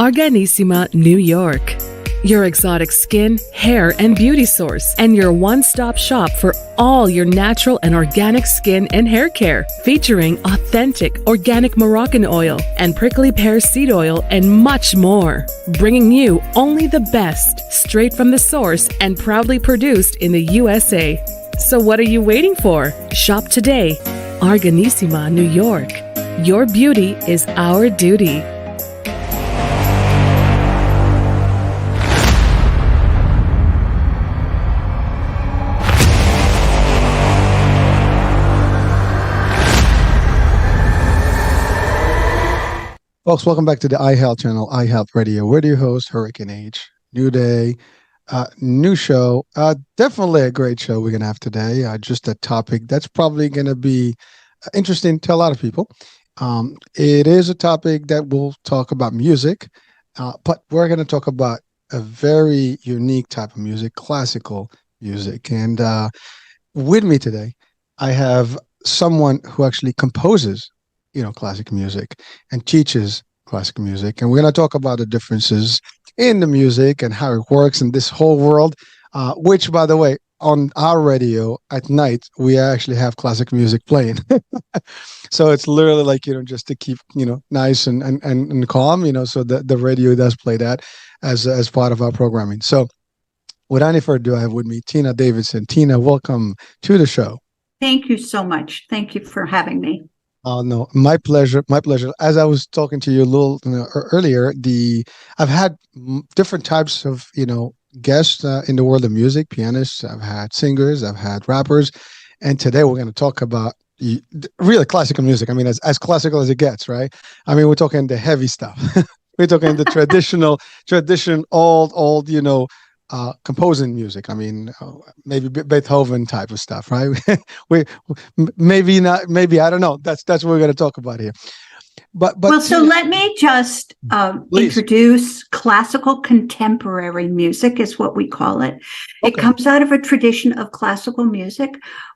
Arganissima, New York. Your exotic skin, hair, and beauty source, and your one-stop shop for all your natural and organic skin and hair care, featuring authentic organic Moroccan oil and prickly pear seed oil and much more. Bringing you only the best, straight from the source and proudly produced in the USA. So what are you waiting for? Shop today. Arganissima, New York. Your beauty is our duty. Folks, welcome back to the iHealth channel, iHealth Radio. We're your host, Hurricane H. New day, new show. Definitely a great show we're going to have today. Just a topic that's probably going to be interesting to a lot of people. It is a topic that we'll talk about music, but we're going to talk about a very unique type of music, classical music. And with me today, I have someone who actually composes classic music and teaches classic music. And we're going to talk about the differences in the music and how it works in this whole world, which, by the way, on our radio at night, we actually have classic music playing. So it's literally like, just to keep, nice and calm, so the radio does play that as part of our programming. So without any further ado, I have with me Tina Davidson. Tina, welcome to the show. Thank you so much. Thank you for having me. Oh, no, my pleasure. My pleasure. As I was talking to you a little earlier, I've had different types of, guests in the world of music, pianists. I've had singers, I've had rappers. And today we're going to talk about really classical music. I mean, as classical as it gets, right? I mean, we're talking the heavy stuff. We're talking the old, composing music. I mean, maybe Beethoven type of stuff, right? Maybe not. Maybe I don't know. That's what we're going to talk about here. But well, so let me just introduce classical contemporary music, is what we call it. Okay. It comes out of a tradition of classical music,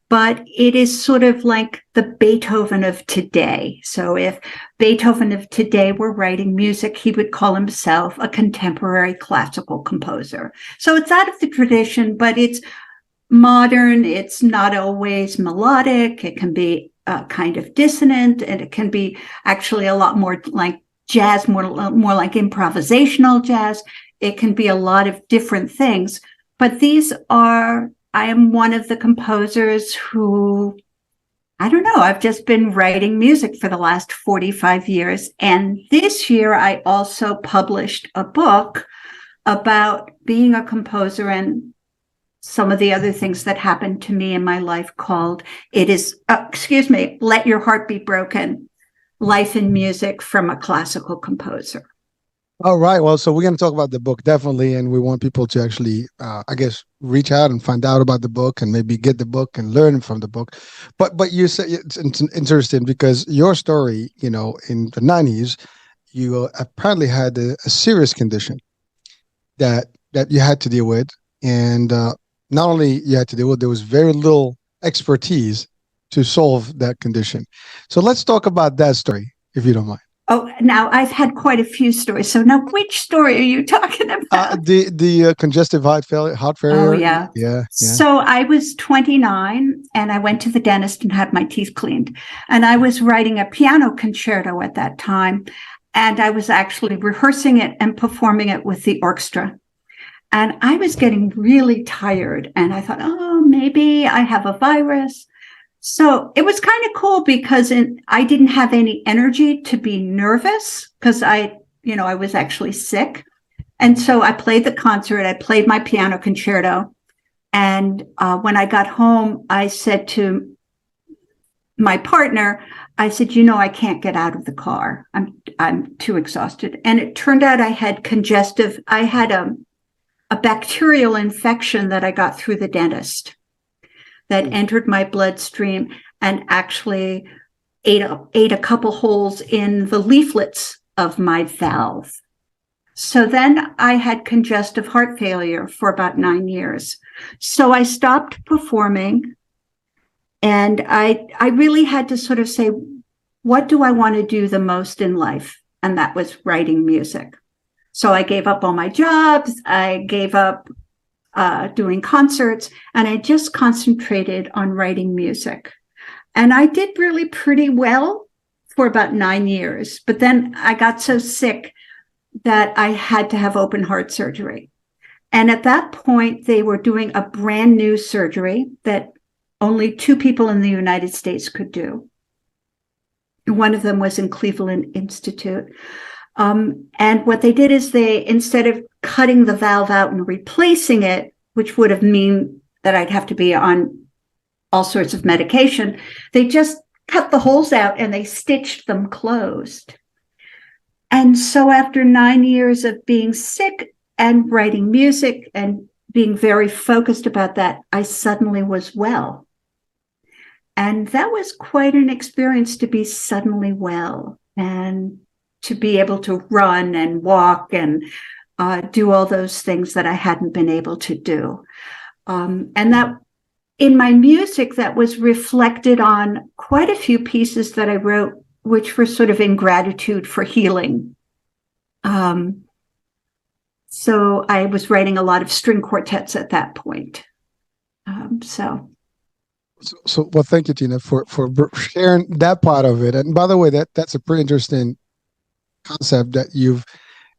but it is sort of like the Beethoven of today. So if Beethoven of today were writing music, he would call himself a contemporary classical composer. So it's out of the tradition, but it's modern. It's not always melodic. It can be kind of dissonant, and it can be actually a lot more like jazz, more like improvisational jazz. It can be a lot of different things. But I am one of the composers who, I don't know, I've just been writing music for the last 45 years. And this year, I also published a book about being a composer and some of the other things that happened to me in my life called Let Your Heart Be Broken, Life in Music from a Classical Composer. All right. Well, so we're going to talk about the book, definitely. And we want people to actually, reach out and find out about the book and maybe get the book and learn from the book. But you say it's interesting because your story, in the 90s, you apparently had a serious condition that you had to deal with. And not only you had to deal with, there was very little expertise to solve that condition. So let's talk about that story, if you don't mind. Oh, now I've had quite a few stories. So now, which story are you talking about? The congestive heart failure. Oh, yeah. Yeah. So I was 29 and I went to the dentist and had my teeth cleaned. And I was writing a piano concerto at that time. And I was actually rehearsing it and performing it with the orchestra. And I was getting really tired. And I thought, maybe I have a virus. So it was kind of cool because I didn't have any energy to be nervous because I was actually sick. And so I played the concert. I played my piano concerto. And when I got home, I said to my partner, I said, I can't get out of the car. I'm too exhausted. And it turned out I had a bacterial infection that I got through the dentist that entered my bloodstream and actually ate a couple holes in the leaflets of my valve. So then I had congestive heart failure for about 9 years. So I stopped performing, and I really had to sort of say, what do I want to do the most in life? And that was writing music. So I gave up all my jobs. I gave up doing concerts, and I just concentrated on writing music. And I did really pretty well for about 9 years. But then I got so sick that I had to have open heart surgery. And at that point, they were doing a brand new surgery that only 2 people in the United States could do. One of them was in Cleveland Institute. And what they did is instead of cutting the valve out and replacing it, which would have mean that I'd have to be on all sorts of medication, they just cut the holes out and they stitched them closed. And so after 9 years of being sick and writing music and being very focused about that, I suddenly was well. And that was quite an experience, to be suddenly well and to be able to run and walk and do all those things that I hadn't been able to do. And that in my music, that was reflected on quite a few pieces that I wrote, which were sort of in gratitude for healing. So I was writing a lot of string quartets at that point. So, well, thank you, Tina, for sharing that part of it. And by the way, that's a pretty interesting concept, that you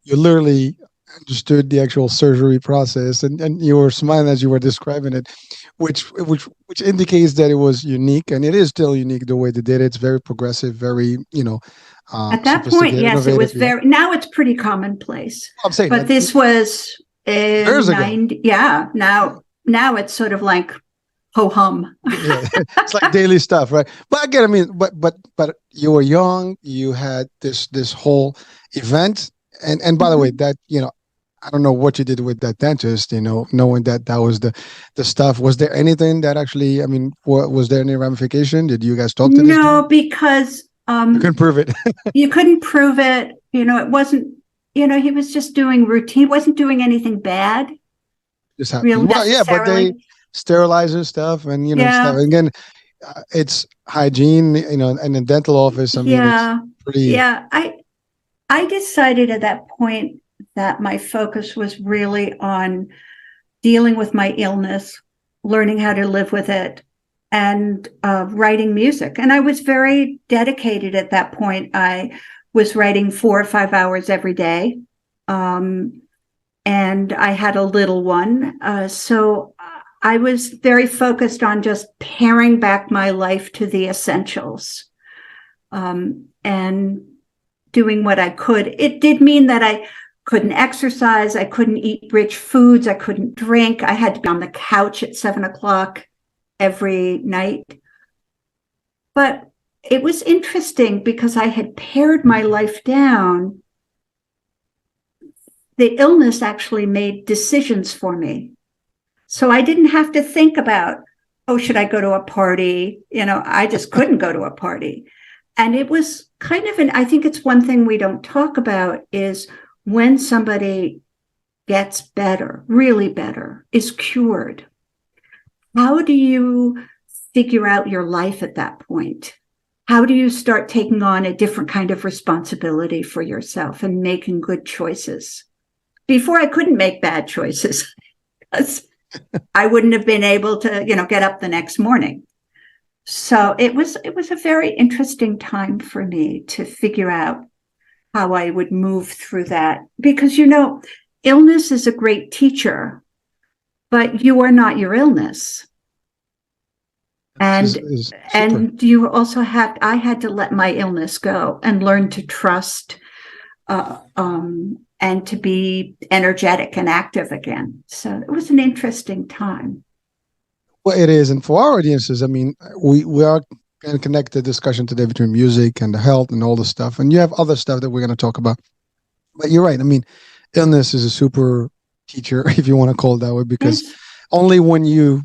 literally understood the actual surgery process, and you were smiling as you were describing it, which indicates that it was unique, and it is still unique the way they did it. It's very progressive, very, at that point, yes, it was very. Now it's pretty commonplace. I'm saying, but this was years ago. Yeah, now it's sort of like ho hum. Yeah, it's like daily stuff, right? But again, I mean, but you were young. You had this whole event, and by the way, that I don't know what you did with that dentist. Knowing that was the stuff. Was there anything that actually? I mean, was there any ramification? Did you guys talk to this? No, because you couldn't prove it. You couldn't prove it. It wasn't. He was just doing routine. He wasn't doing anything bad. Just happened. Well, yeah, but they sterilize and stuff, and stuff. And again, it's hygiene. In the dental office. I mean, it's pretty. Yeah, I decided at that point that my focus was really on dealing with my illness, learning how to live with it, and writing music. And I was very dedicated at that point. I was writing 4 or 5 hours every day. And I had a little one. So I was very focused on just paring back my life to the essentials, and doing what I could. It did mean that I couldn't exercise. I couldn't eat rich foods. I couldn't drink. I had to be on the couch at 7:00 every night. But it was interesting because I had pared my life down. The illness actually made decisions for me. So I didn't have to think about, should I go to a party? I just couldn't go to a party. And it was kind of I think it's one thing we don't talk about is when somebody gets better, really better, is cured. How do you figure out your life at that point? How do you start taking on a different kind of responsibility for yourself and making good choices? Before, I couldn't make bad choices because I wouldn't have been able to, get up the next morning. So it was a very interesting time for me to figure out how I would move through that. Because, illness is a great teacher, but you are not your illness. And you also I had to let my illness go and learn to trust, and to be energetic and active again. So it was an interesting time. Well, it is. And for our audiences, I mean, we are going to connect the discussion today between music and the health and all the stuff. And you have other stuff that we're going to talk about. But you're right. I mean, illness is a super teacher, if you want to call it that way, because only when you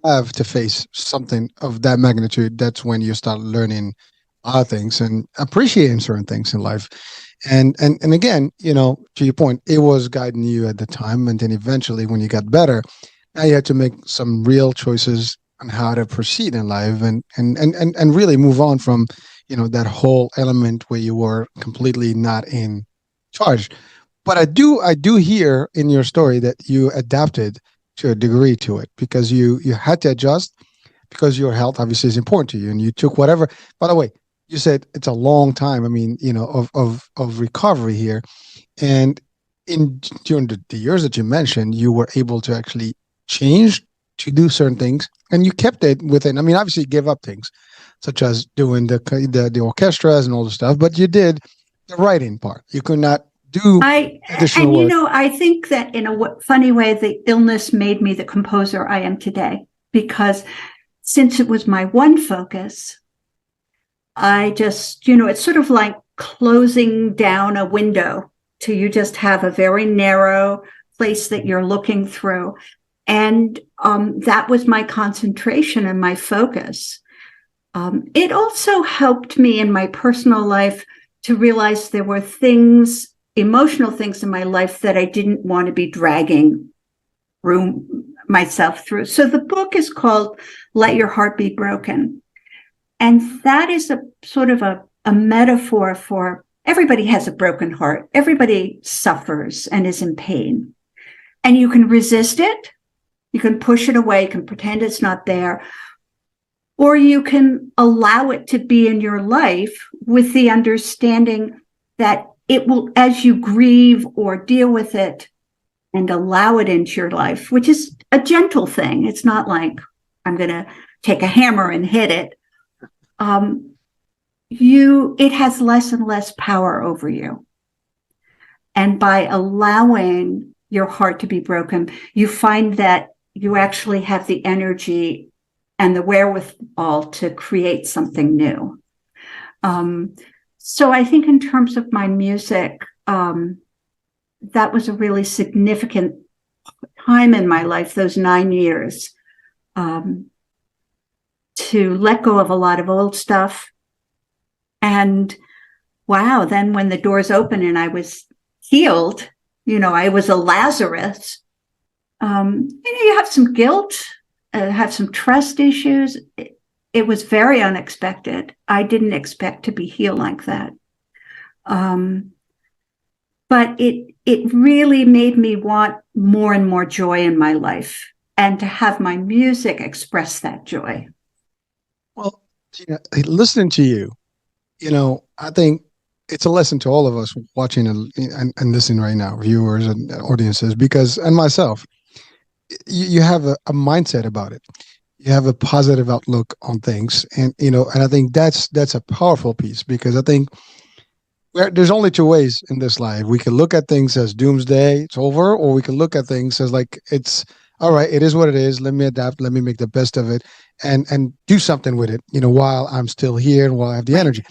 have to face something of that magnitude, that's when you start learning other things and appreciating certain things in life. And again, to your point, it was guiding you at the time. And then eventually when you got better, now you had to make some real choices on how to proceed in life and really move on from, that whole element where you were completely not in charged. But I do hear in your story that you adapted to a degree to it because you had to adjust because your health obviously is important to you, and you took whatever. By the way, you said it's a long time. I mean, of recovery here, and during the years that you mentioned, you were able to actually change to do certain things, and you kept it within. I mean, obviously, you gave up things such as doing the orchestras and all the stuff, but you did the writing part. You could not do additional work. I think that in a funny way, the illness made me the composer I am today, because since it was my one focus, I just, it's sort of like closing down a window till you just have a very narrow place that you're looking through. And that was my concentration and my focus. It also helped me in my personal life to realize there were things, emotional things in my life that I didn't want to be dragging myself through. So the book is called Let Your Heart Be Broken. And that is a sort of a metaphor for everybody has a broken heart. Everybody suffers and is in pain. And you can resist it. You can push it away. You can pretend it's not there. Or you can allow it to be in your life with the understanding that it will, as you grieve or deal with it and allow it into your life, which is a gentle thing. It's not like I'm going to take a hammer and hit it. It has less and less power over you. And by allowing your heart to be broken, you find that you actually have the energy and the wherewithal to create something new. So I think in terms of my music, that was a really significant time in my life, those 9 years, to let go of a lot of old stuff. And wow, then when the doors opened and I was healed, I was a Lazarus. You have some guilt, have some trust issues. It was very unexpected. I didn't expect to be healed like that. But it really made me want more and more joy in my life, and to have my music express that joy. Well, listening to you, I think it's a lesson to all of us watching and listening right now, viewers and audiences, and myself, you have a mindset about it. You have a positive outlook on things. And, and I think that's a powerful piece, because I think there's only two ways in this life. We can look at things as doomsday, it's over, or we can look at things as like, it's all right, it is what it is. Let me adapt. Let me make the best of it and do something with it, while I'm still here and while I have the energy.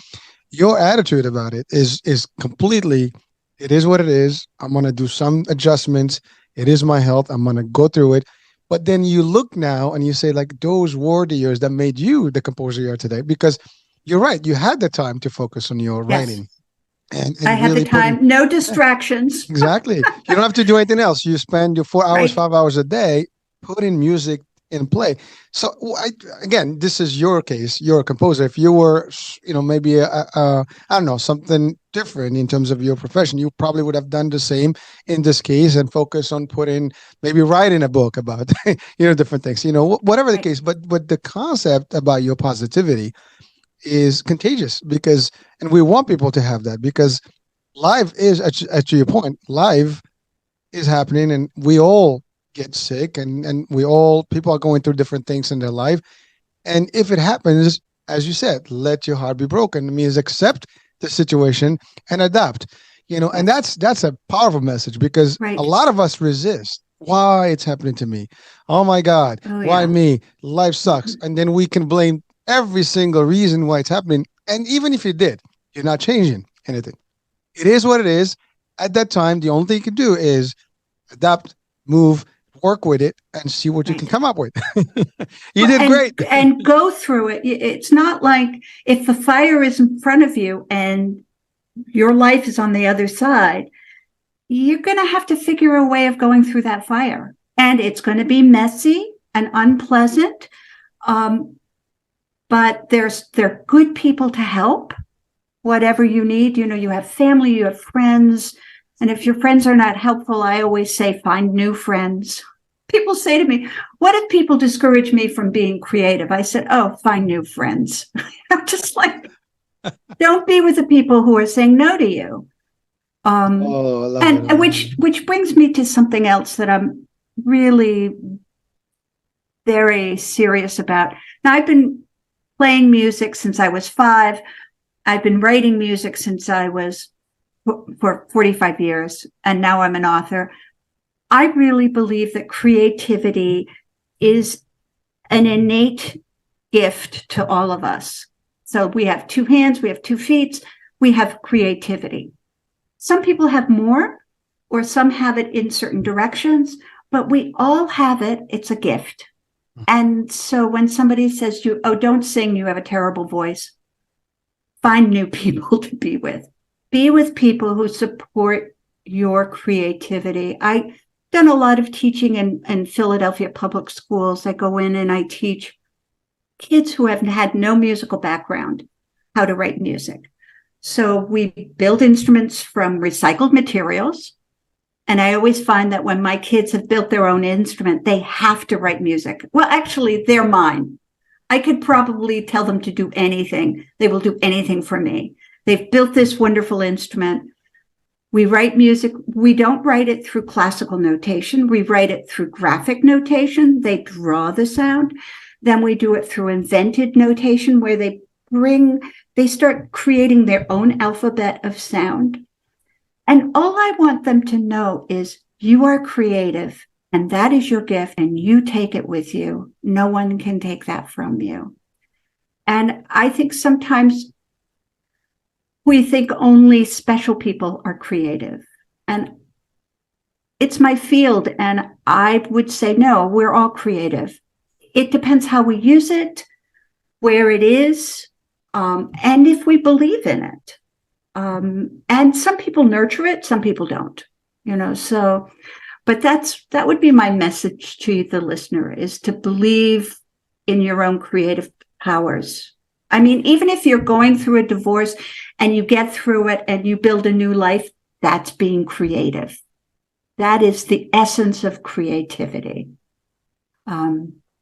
Your attitude about it is completely, it is what it is. I'm going to do some adjustments. It is my health. I'm going to go through it. But then you look now and you say, like, those were the years that made you the composer you are today, because you're right. You had the time to focus on your writing. And I had the time, no distractions. Exactly. You don't have to do anything else. You spend your 4 hours, 5 hours a day putting music in play. So again, this is your case. You're a composer. If you were, maybe I don't know, something different in terms of your profession, you probably would have done the same in this case and focus on maybe writing a book about, different things, whatever the case. But the concept about your positivity is contagious, and we want people to have that, because life is, to your point, life is happening, and we all get sick, and people are going through different things in their life. And if it happens, as you said, let your heart be broken. It means accept the situation and adapt, and that's a powerful message, because a lot of us resist. Why it's happening to me? Oh my God. Why me? Life sucks. And then we can blame every single reason why it's happening. And even if you did, you're not changing anything. It is what it is. At that time, the only thing you can do is adapt, move, work with it, and see what you can come up with. You did great. And go through it. It's not like if the fire is in front of you and your life is on the other side, you're going to have to figure a way of going through that fire. And it's going to be messy and unpleasant. But there are good people to help, whatever you need. You have family, you have friends, And if your friends are not helpful, I always say, find new friends. People say to me, what if people discourage me from being creative? I said, oh, find new friends. I'm just like, don't be with the people who are saying no to you. I love and it. which brings me to something else that I'm really very serious about. Now, I've been playing music since I was 5. I've been writing music since I was for 45 years, and now I'm an author. I really believe that creativity is an innate gift to all of us. So we have 2 hands, we have 2 feet, we have creativity. Some people have more, or some have it in certain directions, but we all have it. It's a gift. And so when somebody says to you, oh, don't sing, you have a terrible voice, find new people to be with. Be with people who support your creativity. I've done a lot of teaching in Philadelphia public schools. I go in and I teach kids who have had no musical background how to write music. So we build instruments from recycled materials. And I always find that when my kids have built their own instrument, they have to write music. Well, actually, they're mine. I could probably tell them to do anything. They will do anything for me. They've built this wonderful instrument. We write music. We don't write it through classical notation. We write it through graphic notation. They draw the sound. Then we do it through invented notation, where they start creating their own alphabet of sound. And all I want them to know is you are creative, and that is your gift, and you take it with you. No one can take that from you. And I think sometimes we think only special people are creative. And it's my field, and I would say, no, we're all creative. It depends how we use it, where it is, and if we believe in it. And some people nurture it, some people don't, so, but that would be my message to the listener, is to believe in your own creative powers. I mean, even if you're going through a divorce and you get through it and you build a new life, that's being creative. That is the essence of creativity.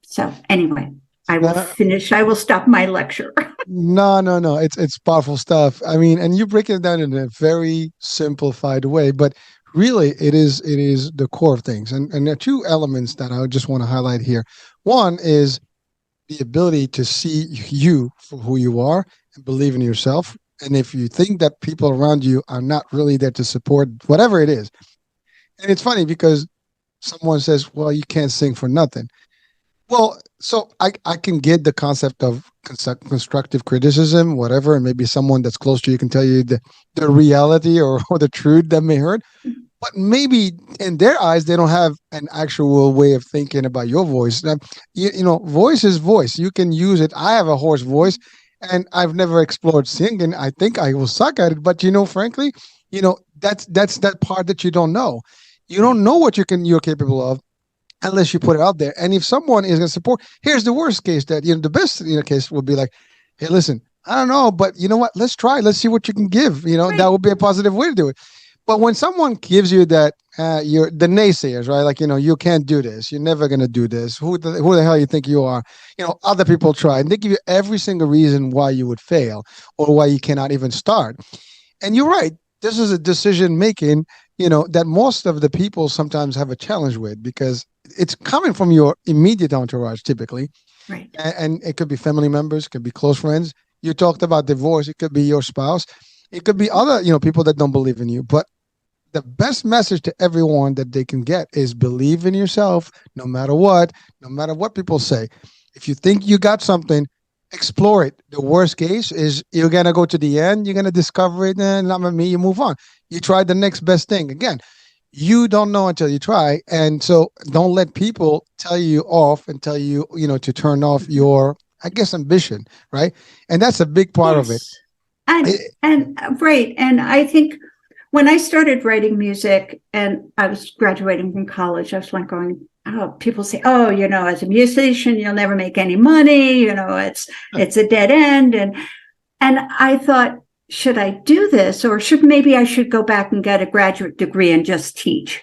So anyway, I will finish. I will stop my lecture. No. It's powerful stuff. I mean, and you break it down in a very simplified way, but really it is the core of things. And there are 2 elements that I just want to highlight here. One is the ability to see you for who you are and believe in yourself. And if you think that people around you are not really there to support whatever it is. And it's funny because someone says, well, you can't sing for nothing. Well, so I can get the concept of constructive criticism, whatever, and maybe someone that's close to you can tell you the reality or the truth that may hurt. But maybe in their eyes, they don't have an actual way of thinking about your voice. Voice is voice. You can use it. I have a hoarse voice, and I've never explored singing. I think I will suck at it. But frankly, that's that part that you don't know. You don't know what you're capable of unless you put it out there. And if someone is going to support, here's the worst case that, the best case would be like, hey, listen, I don't know, but you know what? Let's try. Let's see what you can give. Right. That would be a positive way to do it. But when someone gives you that, you're the naysayers, right? Like, you can't do this. You're never going to do this. Who the hell you think you are? Other people try, and they give you every single reason why you would fail or why you cannot even start. And you're right. This is a decision making, that most of the people sometimes have a challenge with, because it's coming from your immediate entourage typically. Right. And it could be family members, it could be close friends. You talked about divorce. It could be your spouse. It could be other, people that don't believe in you. But the best message to everyone that they can get is believe in yourself, no matter what people say. If you think you got something, explore it. The worst case is you're going to go to the end, you're going to discover it, and not me, you move on. You try the next best thing. Again, you don't know until you try. And so don't let people tell you off and tell you, to turn off your, ambition, right? And that's a big part of it. And right. And I think when I started writing music and I was graduating from college, I was like going, people say, as a musician, you'll never make any money. It's a dead end. And I thought, should I do this, or maybe I should go back and get a graduate degree and just teach?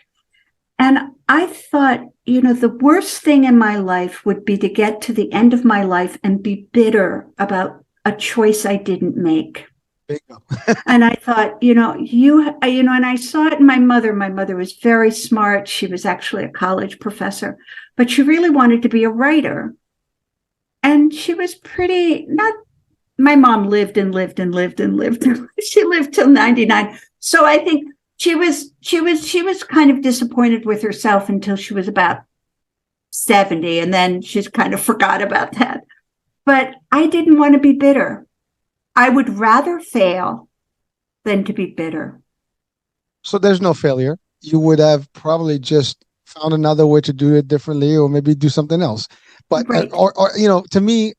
And I thought, the worst thing in my life would be to get to the end of my life and be bitter about a choice I didn't make. And I thought, and I saw it in my mother. My mother was very smart. She was actually a college professor, but she really wanted to be a writer. And she was my mom lived and lived and lived and lived. She lived till 99. So I think she was kind of disappointed with herself until she was about 70. And then she's kind of forgot about that. But I didn't want to be bitter. I would rather fail than to be bitter. So there's no failure. You would have probably just found another way to do it differently, or maybe do something else. But, right. or to me, you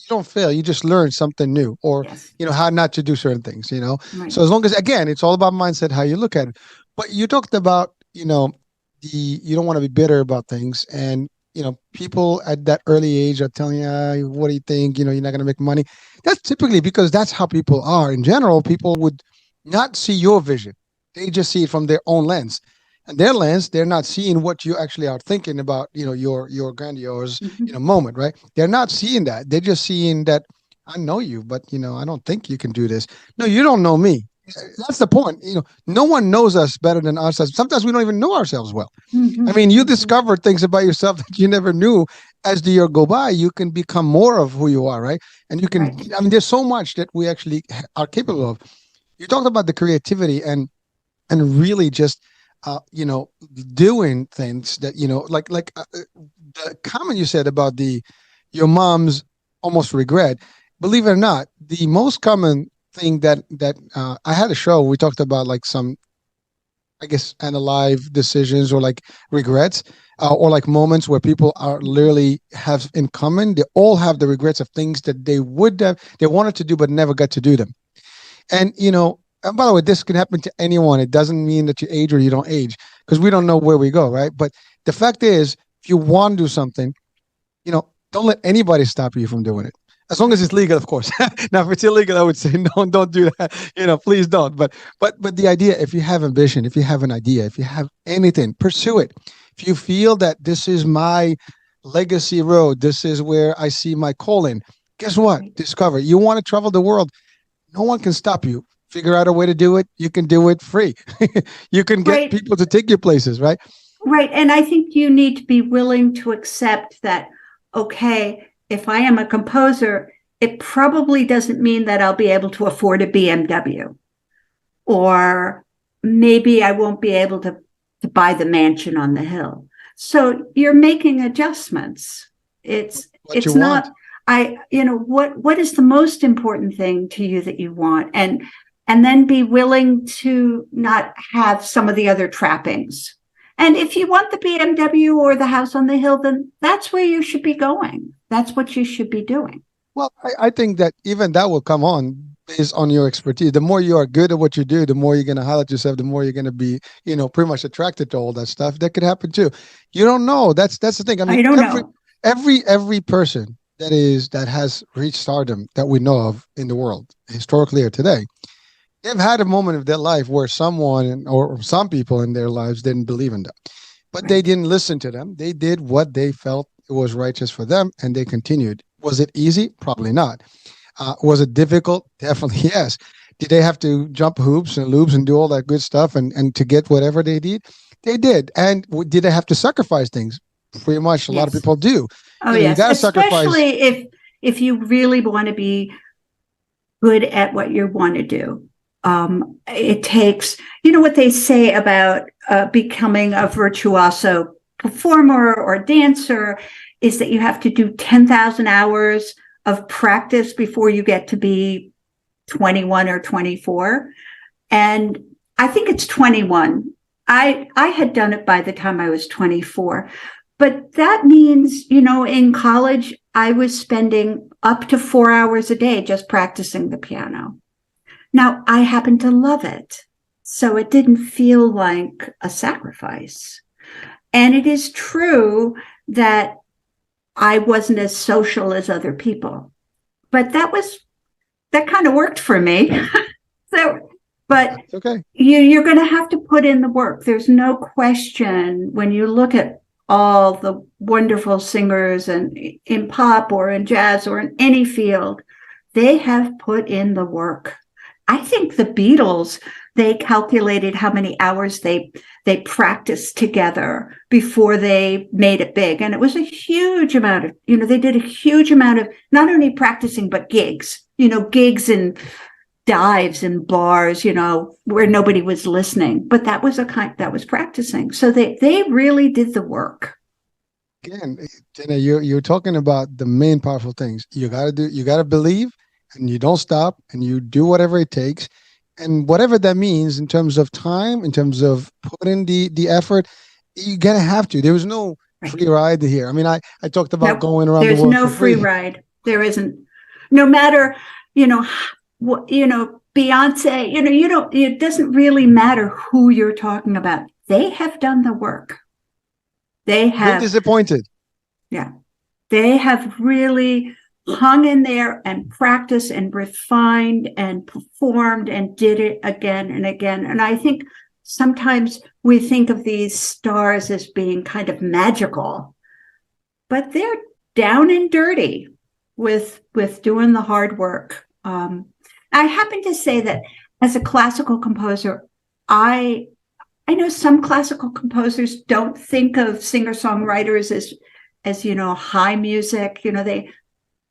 don't fail. You just learn something new, or, yes. How not to do certain things, Right. So as long as, again, it's all about mindset, how you look at it. But you talked about, you don't want to be bitter about things. And, people at that early age are telling you, what do you think? You're not going to make money. That's typically because that's how people are. In general, people would not see your vision. They just see it from their own lens. And their lens, they're not seeing what you actually are thinking about, your grandiose, moment, right? They're not seeing that. They're just seeing that I know you, but, I don't think you can do this. No, you don't know me. That's the point. No one knows us better than us. Sometimes we don't even know ourselves well. I mean, you discover things about yourself that you never knew. As the year go by, you can become more of who you are, right? And you can, right. I mean, there's so much that we actually are capable of. You talked about the creativity and really just, doing things that, like the comment you said about your mom's almost regret. Believe it or not, the most common thing that I had a show, we talked about like some, I guess, unalive decisions or like regrets or like moments where people are literally have in common. They all have the regrets of things that they wanted to do, but never got to do them. And, and by the way, this can happen to anyone. It doesn't mean that you age or you don't age, because we don't know where we go, right? But the fact is, if you want to do something, don't let anybody stop you from doing it. As long as it's legal, of course. Now, if it's illegal, I would say, no, don't do that. Please don't. But the idea, if you have ambition, if you have an idea, if you have anything, pursue it. If you feel that this is my legacy road, this is where I see my calling, guess what? Discover. You want to travel the world. No one can stop you. Figure out a way to do it. You can do it free. You can get right. people to take you places, right? Right. And I think you need to be willing to accept that, okay, if I am a composer, it probably doesn't mean that I'll be able to afford a BMW, or maybe I won't be able to buy the mansion on the hill. So you're making adjustments. It's not, what is the most important thing to you that you want? And then be willing to not have some of the other trappings. And if you want the BMW or the house on the hill, then that's where you should be going. That's what you should be doing. Well, I think that even that will come on based on your expertise. The more you are good at what you do, the more you're going to highlight yourself, the more you're going to be, pretty much attracted to all that stuff. That could happen too. You don't know. That's the thing. I mean, know. Every person that has reached stardom that we know of in the world, historically or today, they've had a moment of their life where someone or some people in their lives didn't believe in them, but they didn't listen to them. They did what they felt was righteous for them, and they continued. Was it easy? Probably not. Was it difficult? Definitely yes. Did they have to jump hoops and loops and do all that good stuff and to get whatever they did? They did. And did they have to sacrifice things? Pretty much a lot of people do. Oh, yes. You gotta especially sacrifice. If you really want to be good at what you want to do. It takes, what they say about becoming a virtuoso performer or dancer is that you have to do 10,000 hours of practice before you get to be 21 or 24. And I think it's 21. I had done it by the time I was 24. But that means, in college, I was spending up to 4 hours a day just practicing the piano. Now, I happen to love it, so it didn't feel like a sacrifice. And it is true that I wasn't as social as other people, but that kind of worked for me. So, but okay. You're going to have to put in the work. There's no question when you look at all the wonderful singers and in pop or in jazz or in any field, they have put in the work. I think the Beatles, they calculated how many hours they practiced together before they made it big. And it was a huge amount of, they did a huge amount of not only practicing, but gigs, gigs and dives and bars, where nobody was listening. But that was that was practicing. So they really did the work. Again, Jenna, you're talking about the main powerful things. You gotta believe, and you don't stop, and you do whatever it takes. And whatever that means in terms of time, in terms of putting the effort, you're going to have to. There was no free ride here. I mean, I talked about going around the world. There's no free ride. There isn't. No matter, Beyonce, it doesn't really matter who you're talking about. They have done the work. They have. Been disappointed. Yeah. They have really hung in there and practiced and refined and performed and did it again and again. And I think sometimes we think of these stars as being kind of magical, but they're down and dirty with doing the hard work. I happen to say that as a classical composer, I know some classical composers don't think of singer-songwriters as high music.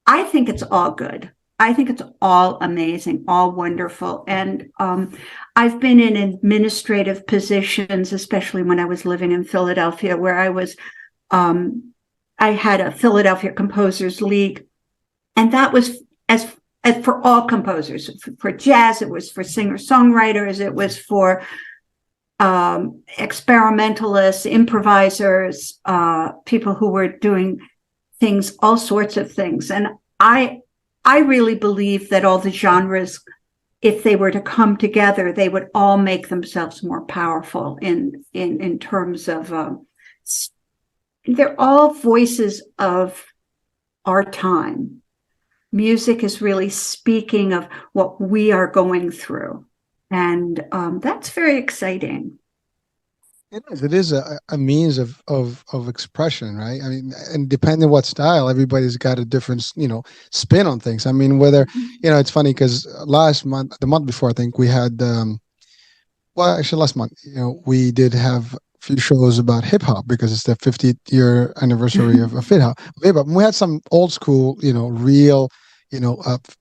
I think it's all good. I think it's all amazing, all wonderful. And I've been in administrative positions, especially when I was living in Philadelphia, where I had a Philadelphia Composers League. And that was as for all composers. For jazz, it was for singer-songwriters, it was for experimentalists, improvisers, people who were doing things, all sorts of things. And I really believe that all the genres, if they were to come together, they would all make themselves more powerful in terms of they're all voices of our time. Music is really speaking of what we are going through. And that's very exciting. It is a means of expression, right? I mean, and depending on what style, everybody's got a different, spin on things. I mean, whether, it's funny because the month before, I think we had, last month, we did have a few shows about hip hop because it's the 50th year anniversary of hip hop. And we had some old school, real,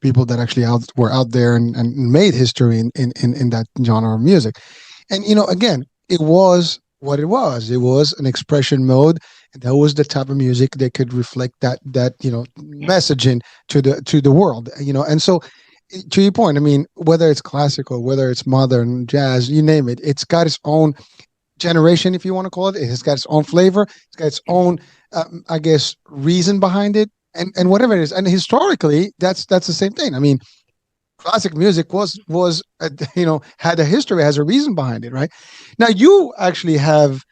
people that actually were out there and made history in that genre of music. And, again, it was what it was. It was an expression mode. And that was the type of music that could reflect that messaging to the world, And so, to your point, I mean, whether it's classical, whether it's modern, jazz, you name it, it's got its own generation, if you want to call it. It's got its own flavor. It's got its own, reason behind it, and whatever it is. And historically, that's the same thing. I mean, classic music was had a history, has a reason behind it, right? Now you actually have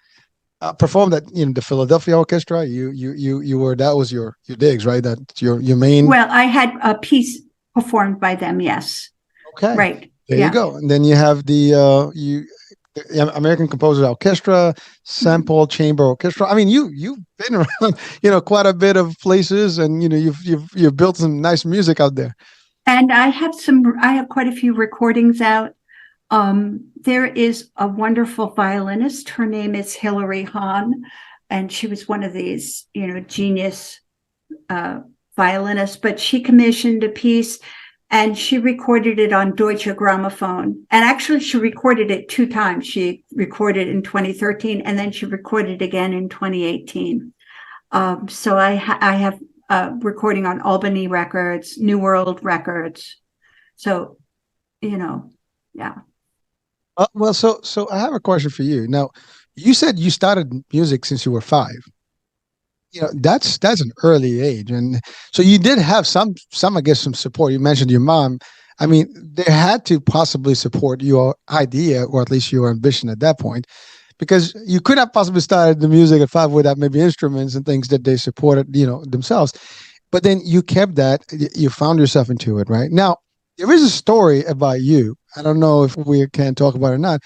performed at the Philadelphia Orchestra. You were, that was your digs, right? That's your main. Well, I had a piece performed by them. Yes. Okay. Right. There you go. And then you have the American Composers Orchestra, Sample Chamber Orchestra. I mean, you've been around quite a bit of places, and you've built some nice music out there. And I have quite a few recordings out. There is a wonderful violinist. Her name is Hilary Hahn, and she was one of these, genius violinists. But she commissioned a piece, and she recorded it on Deutsche Grammophon. And actually, she recorded it 2 times. She recorded in 2013, and then she recorded again in 2018. So I have recording on Albany Records, New World Records. So, yeah. Well, so I have a question for you. Now, you said you started music since you were 5. That's an early age, and so you did have some I guess some support. You mentioned your mom. I mean, they had to possibly support your idea, or at least your ambition at that point, because you could have possibly started the music at 5 without maybe instruments and things that they supported, themselves. But then you kept that, you found yourself into it, right? Now, there is a story about you. I don't know if we can talk about it or not,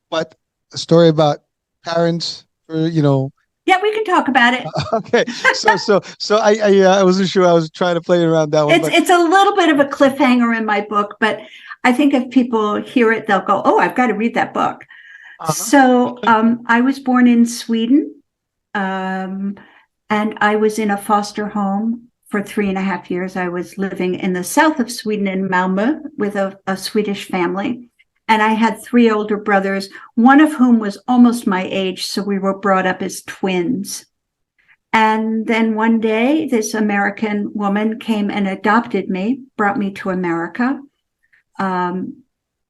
but a story about parents, Yeah, we can talk about it. Okay, so I wasn't sure. I was trying to play around that one. It's a little bit of a cliffhanger in my book, but I think if people hear it, they'll go, "Oh, I've got to read that book." So I was born in Sweden, and I was in a foster home for 3.5 years. I was living in the south of Sweden in Malmö with a Swedish family. And I had 3 older brothers, one of whom was almost my age. So we were brought up as twins. And then one day, this American woman came and adopted me, brought me to America.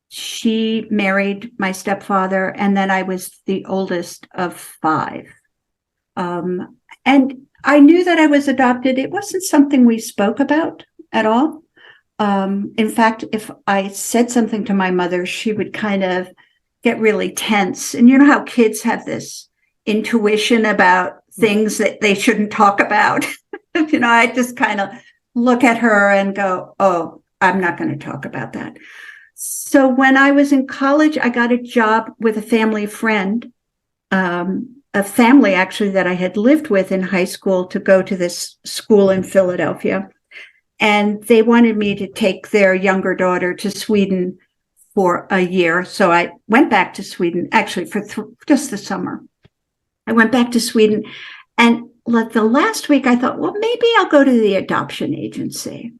She married my stepfather, and then I was the oldest of 5. And I knew that I was adopted. It wasn't something we spoke about at all. In fact, if I said something to my mother, she would kind of get really tense. And you know how kids have this intuition about things that they shouldn't talk about? I just kind of look at her and go, oh, I'm not going to talk about that. So when I was in college, I got a job with a family friend, a family actually that I had lived with in high school, to go to this school in Philadelphia. And they wanted me to take their younger daughter to Sweden for a year. So I went back to Sweden, actually for just the summer. I went back to Sweden, and the last week I thought, well, maybe I'll go to the adoption agency.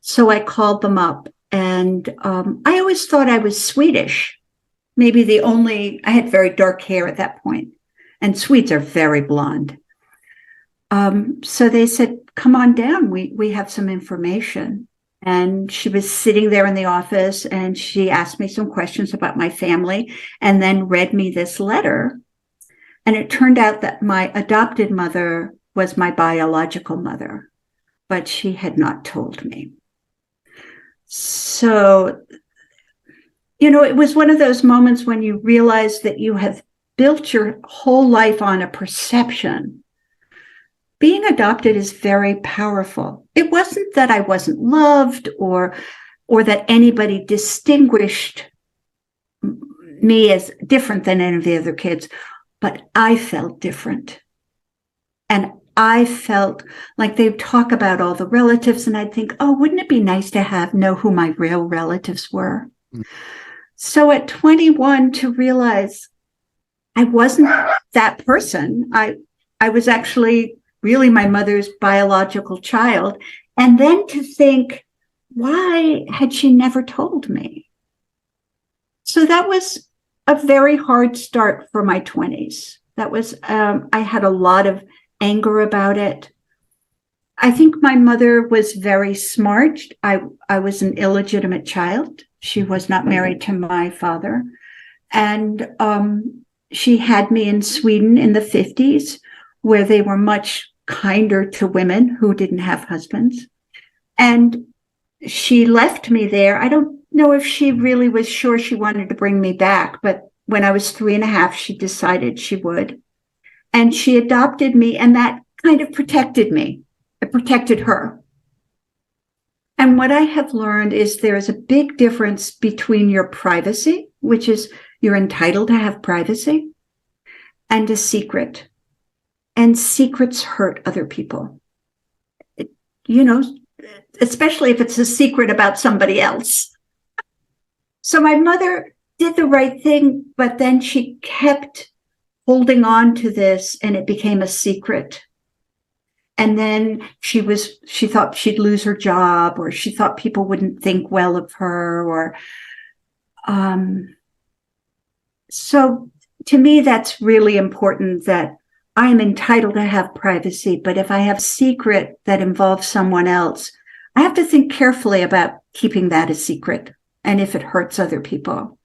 So I called them up, and I always thought I was Swedish. Maybe I had very dark hair at that point, and Swedes are very blonde. So they said, come on down. We have some information. And she was sitting there in the office, and she asked me some questions about my family, and then read me this letter. And it turned out that my adopted mother was my biological mother, but she had not told me. So, it was one of those moments when you realize that you have built your whole life on a perception. Being adopted is very powerful. It wasn't that I wasn't loved or that anybody distinguished me as different than any of the other kids, but I felt different. And I felt like they'd talk about all the relatives, and I'd think, oh, wouldn't it be nice to know who my real relatives were? Mm. So at 21, to realize I wasn't that person. I was actually really my mother's biological child. And then to think, why had she never told me? So that was a very hard start for my 20s. That was, I had a lot of anger about it. I think my mother was very smart. I was an illegitimate child. She was not married to my father. And she had me in Sweden in the 50s, where they were much kinder to women who didn't have husbands. And she left me there. I don't know if she really was sure she wanted to bring me back, but when I was 3.5, she decided she would. And she adopted me, and that kind of protected me. It protected her. And what I have learned is there is a big difference between your privacy, which is you're entitled to have privacy, and a secret. And secrets hurt other people, especially if it's a secret about somebody else. So my mother did the right thing, but then she kept holding on to this, and it became a secret. And then she thought she'd lose her job, or she thought people wouldn't think well of her, so to me, that's really important, that I am entitled to have privacy, but if I have a secret that involves someone else, I have to think carefully about keeping that a secret, and if it hurts other people.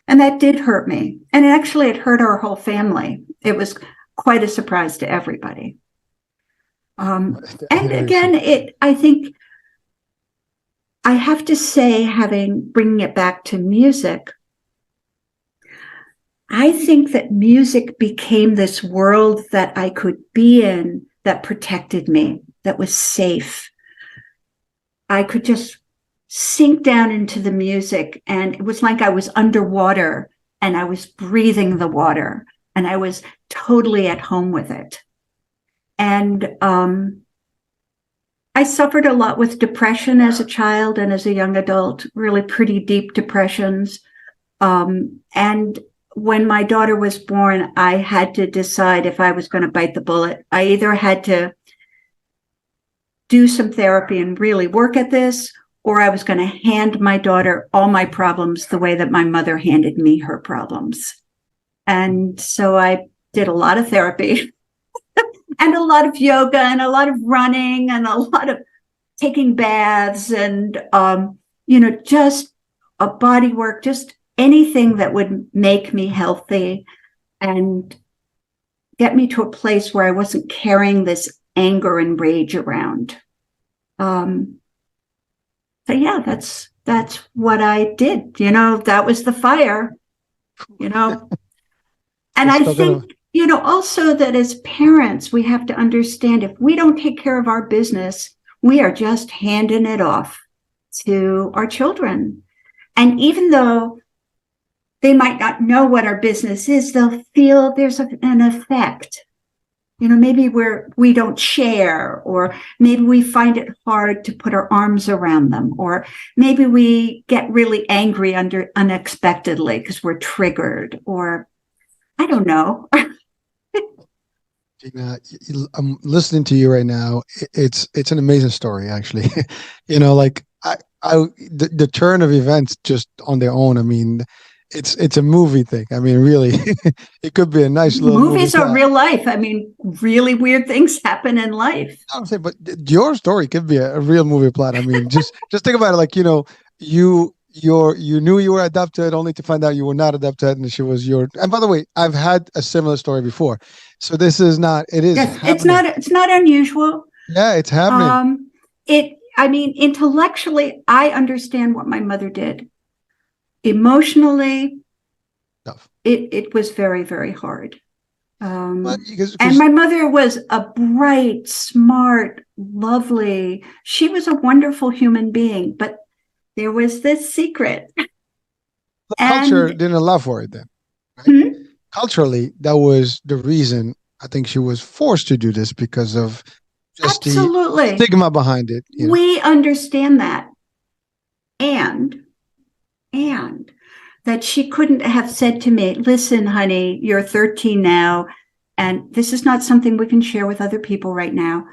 And that did hurt me. And actually, it hurt our whole family. It was quite a surprise to everybody. And again, I think I have to say, bringing it back to music, I think that music became this world that I could be in, that protected me, that was safe. I could just sink down into the music. And it was like I was underwater and I was breathing the water and I was totally at home with it. And I suffered a lot with depression as a child and as a young adult, really pretty deep depressions. And when my daughter was born, I had to decide if I was going to bite the bullet. I either had to do some therapy and really work at this, or I was going to hand my daughter all my problems the way that my mother handed me her problems. And so I did a lot of therapy and a lot of yoga and a lot of running and a lot of taking baths and, just a body work, just anything that would make me healthy and get me to a place where I wasn't carrying this anger and rage around. So yeah, that's what I did. That was the fire, And I think, also that as parents, we have to understand if we don't take care of our business, we are just handing it off to our children. And even though they might not know what our business is, they'll feel there's an effect. Maybe we don't share, or maybe we find it hard to put our arms around them, or maybe we get really angry unexpectedly because we're triggered, or I don't know. Gina, I'm listening to you right now. It's an amazing story, actually. The turn of events just on their own. I mean, it's a movie thing. I mean, really, it could be a nice little movies movie are real life. I mean, really weird things happen in life. I'm saying, but your story could be a real movie plot. I mean, just think about it. Like, you knew you were adopted only to find out you were not adopted, and she was your. And by the way, I've had a similar story before, so this is not. It is. Yes, it's not unusual. Yeah, it's happening. Intellectually, I understand what my mother did. Emotionally, Tough. It was very, very hard. And my mother was a bright, smart, lovely. She was a wonderful human being, but there was this secret. The culture didn't allow for it then. Right? Hmm? Culturally, that was the reason I think she was forced to do this because of just Absolutely. the stigma behind it. We understand that. And that she couldn't have said to me, listen, honey, you're 13 now, and this is not something we can share with other people right now,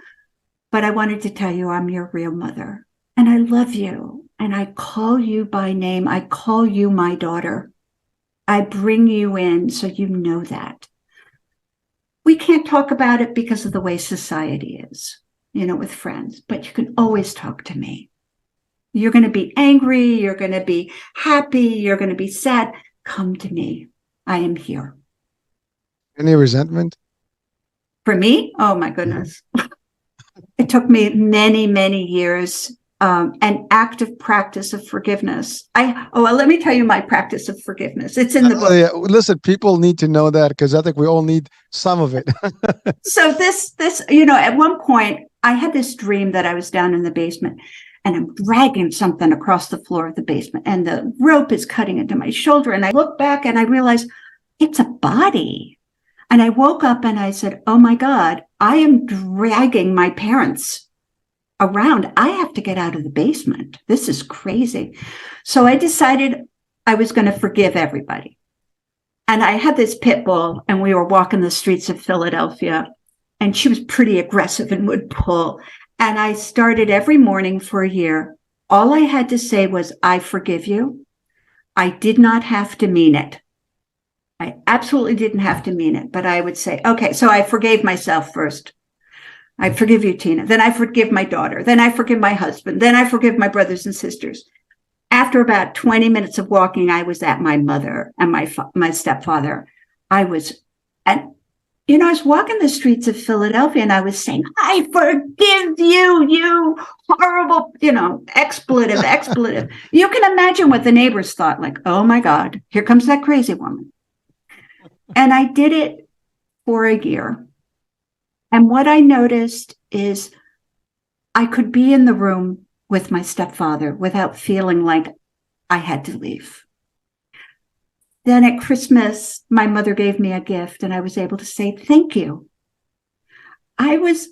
but I wanted to tell you I'm your real mother, and I love you, and I call you by name. I call you my daughter. I bring you in so you know that. We can't talk about it because of the way society is, with friends, but you can always talk to me. You're going to be angry. You're going to be happy. You're going to be sad. Come to me. I am here. Any resentment? For me? Oh, my goodness. It took me many, many years, an active practice of forgiveness. Let me tell you my practice of forgiveness. It's in the book. Yeah. Listen, people need to know that because I think we all need some of it. So this, at one point, I had this dream that I was down in the basement. And I'm dragging something across the floor of the basement, and the rope is cutting into my shoulder. And I look back and I realize it's a body. And I woke up and I said, oh my God, I am dragging my parents around. I have to get out of the basement. This is crazy. So I decided I was going to forgive everybody. And I had this pit bull, and we were walking the streets of Philadelphia, and she was pretty aggressive and would pull. And I started every morning for a year. All I had to say was, I forgive you. I did not have to mean it. I absolutely didn't have to mean it. But I would say, okay, so I forgave myself first. I forgive you, Tina. Then I forgive my daughter. Then I forgive my husband. Then I forgive my brothers and sisters. After about 20 minutes of walking, I was at my mother and my stepfather. I was walking the streets of Philadelphia, and I was saying, I forgive you, you horrible, expletive. You can imagine what the neighbors thought, like, oh my God, here comes that crazy woman. And I did it for a year. And what I noticed is I could be in the room with my stepfather without feeling like I had to leave. Then at Christmas, my mother gave me a gift and I was able to say, thank you. I was,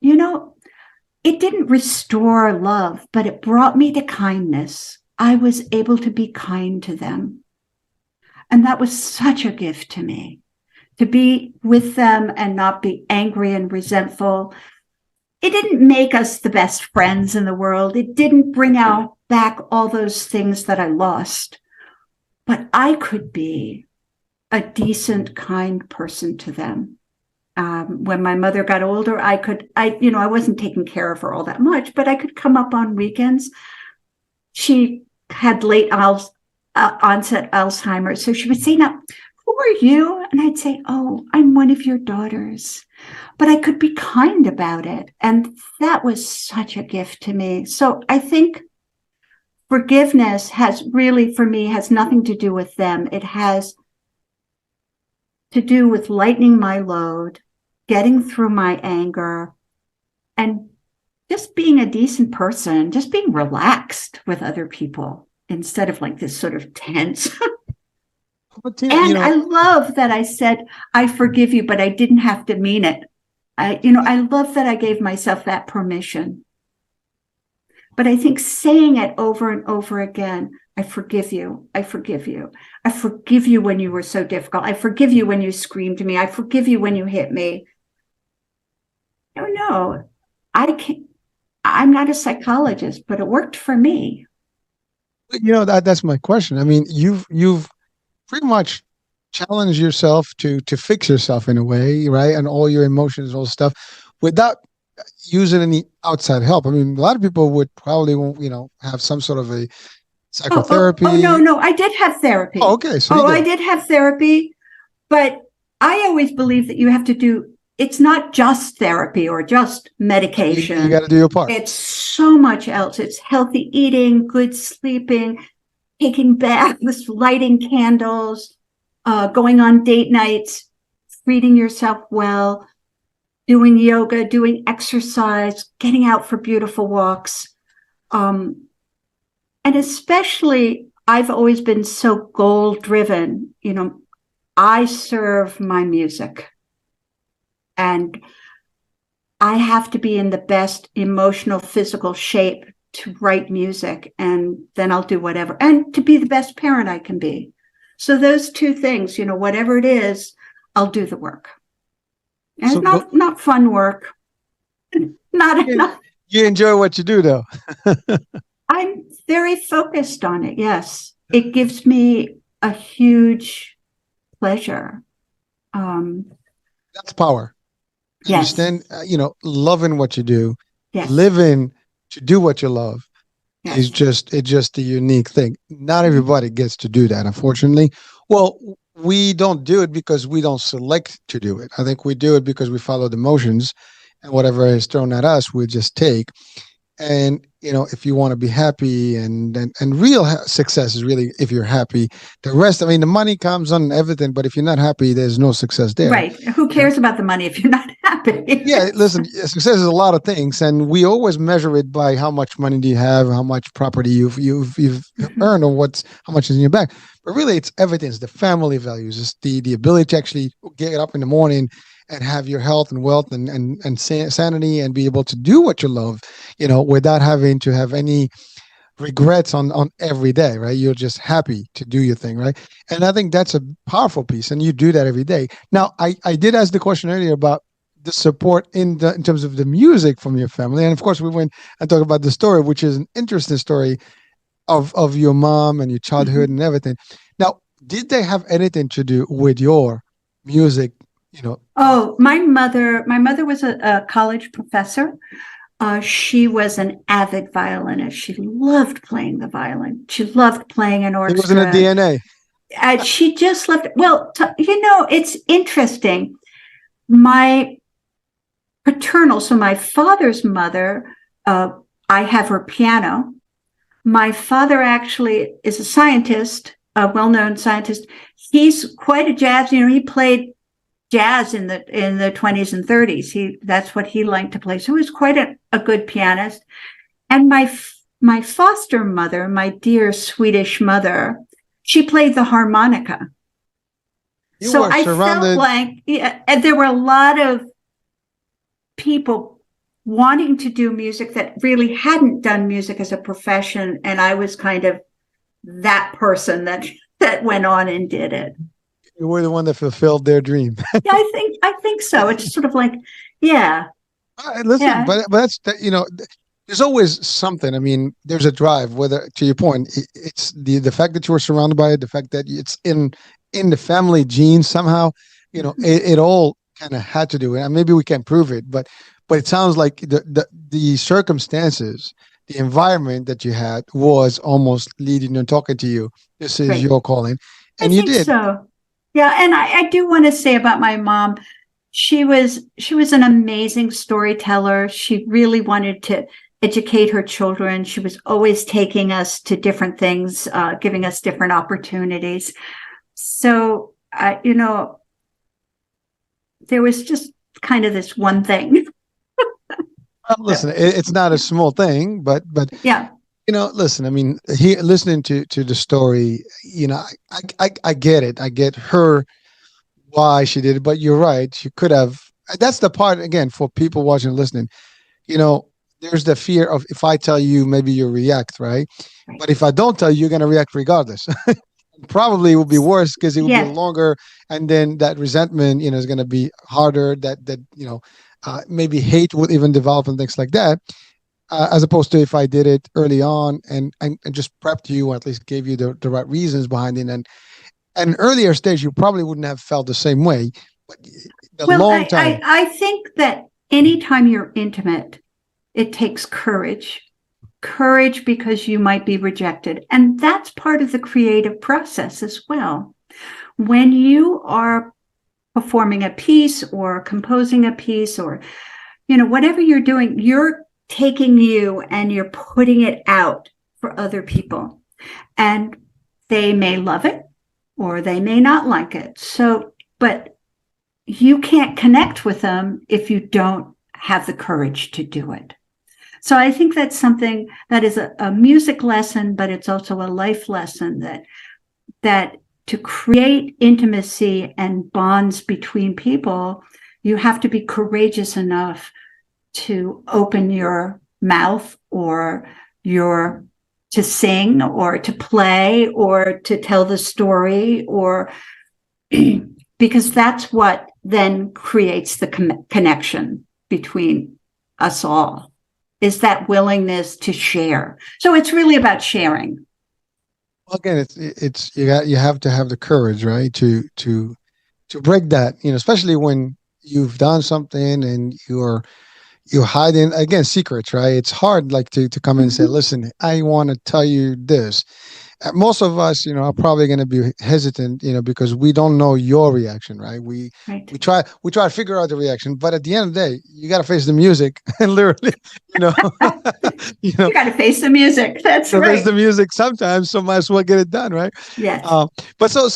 it didn't restore love, but it brought me to kindness. I was able to be kind to them. And that was such a gift to me, to be with them and not be angry and resentful. It didn't make us the best friends in the world. It didn't bring back all those things that I lost. But I could be a decent, kind person to them. When my mother got older, I wasn't taking care of her all that much, but I could come up on weekends. She had late onset Alzheimer's. So she would say, now, who are you? And I'd say, oh, I'm one of your daughters. But I could be kind about it. And that was such a gift to me. So I think forgiveness has nothing to do with them. It has to do with lightening my load, getting through my anger, and just being a decent person, just being relaxed with other people instead of like this sort of tense. I love that I said, I forgive you, but I didn't have to mean it. I love that I gave myself that permission. But I think saying it over and over again, I forgive you. I forgive you. I forgive you when you were so difficult. I forgive you when you screamed to me. I forgive you when you hit me. No, I'm not a psychologist, but it worked for me. That's my question. I mean, you've pretty much challenged yourself to fix yourself in a way, right? And all your emotions, all stuff, without using any outside help. I mean, a lot of people would probably, have some sort of a psychotherapy. No, I did have therapy. Oh, okay. So I did have therapy, but I always believe that you have to do, it's not just therapy or just medication. You got to do your part. It's so much else. It's healthy eating, good sleeping, taking baths, lighting candles, going on date nights, treating yourself well, doing yoga, doing exercise, getting out for beautiful walks. And especially, I've always been so goal driven. I serve my music. And I have to be in the best emotional, physical shape to write music. And then I'll do whatever. And to be the best parent I can be. So those two things, whatever it is, I'll do the work. And so it's not fun work. Not enough. You enjoy what you do, though. I'm very focused on it. Yes. It gives me a huge pleasure. That's power. Yes. Understand, loving what you do, yes. Living to do what you love yes. is just a unique thing. Not everybody gets to do that, unfortunately. Well, we don't do it because we don't select to do it. I think we do it because we follow the motions, and whatever is thrown at us, we just take. And, if you want to be happy and real success is really if you're happy. The rest, the money comes on everything, but if you're not happy, there's no success there. Right. Who cares about the money if you're not happy? Yeah, listen, success is a lot of things, and we always measure it by how much money do you have, how much property you've earned, or how much is in your bank. But really, it's everything. It's the family values. It's the ability to actually get up in the morning and have your health and wealth and sanity and be able to do what you love, without having to have any regrets on every day, right? You're just happy to do your thing, right? And I think that's a powerful piece, and you do that every day. Now, I did ask the question earlier about the support in terms of the music from your family, and of course we went and talked about the story, which is an interesting story of your mom and your childhood mm-hmm. and everything. Now, did they have anything to do with your music? Oh, my mother was a college professor. She was an avid violinist. She loved playing the violin. She loved playing an orchestra. It was in her DNA. She just loved it. Well, it's interesting. My paternal, so my father's mother, I have her piano. My father actually is a scientist, a well-known scientist. He's quite a jazz, he played jazz in the 20s and 30s. That's what he liked to play. So he was quite a good pianist. And my my foster mother, my dear Swedish mother, she played the harmonica. So I felt like and there were a lot of people wanting to do music that really hadn't done music as a profession. And I was kind of that person that went on and did it. You were the one that fulfilled their dream. Yeah, I think so. It's sort of like, yeah. Listen, yeah. But that's, there's always something. I mean, there's a drive, whether, to your point, it's the fact that you were surrounded by it, the fact that it's in the family gene somehow, it all kind of had to do it. And maybe we can't prove it, but it sounds like the circumstances, the environment that you had was almost leading and talking to you. This is your calling. And you did. So. Yeah. And I do want to say about my mom, she was an amazing storyteller. She really wanted to educate her children. She was always taking us to different things, giving us different opportunities. So, there was just kind of this one thing. Listen, it's not a small thing, but yeah. Listen, I mean, listening to the story, I get it. I get her, why she did it, but you're right. She could have, that's the part, again, for people watching and listening, there's the fear of, if I tell you, maybe you react, right? But if I don't tell you, you're going to react regardless. Probably it will be worse because it will be longer. And then that resentment, is going to be harder, that maybe hate will even develop and things like that. As opposed to if I did it early on and just prepped you, or at least gave you the right reasons behind it. And at an earlier stage, you probably wouldn't have felt the same way. But long time. I think that anytime you're intimate, it takes courage. Courage because you might be rejected. And that's part of the creative process as well. When you are performing a piece or composing a piece or, whatever you're doing, you're taking you and you're putting it out for other people. And they may love it or they may not like it. So, but you can't connect with them if you don't have the courage to do it. So I think that's something that is a music lesson, but it's also a life lesson that to create intimacy and bonds between people, you have to be courageous enough to open your mouth or to sing or to play or to tell the story, or because that's what then creates the connection between us all, is that willingness to share. So it's really about sharing. Again, it's you have to have the courage, right, to break that, especially when you've done something and you're hiding, again, secrets, right? It's hard, like to come in and say, listen, I want to tell you this. Most of us, are probably going to be hesitant, because we don't know your reaction, right? We try to figure out the reaction, but at the end of the day, you got to face the music, and literally, you got to face the music. That's right. Face the music sometimes, so might as well get it done, right? Yes. But so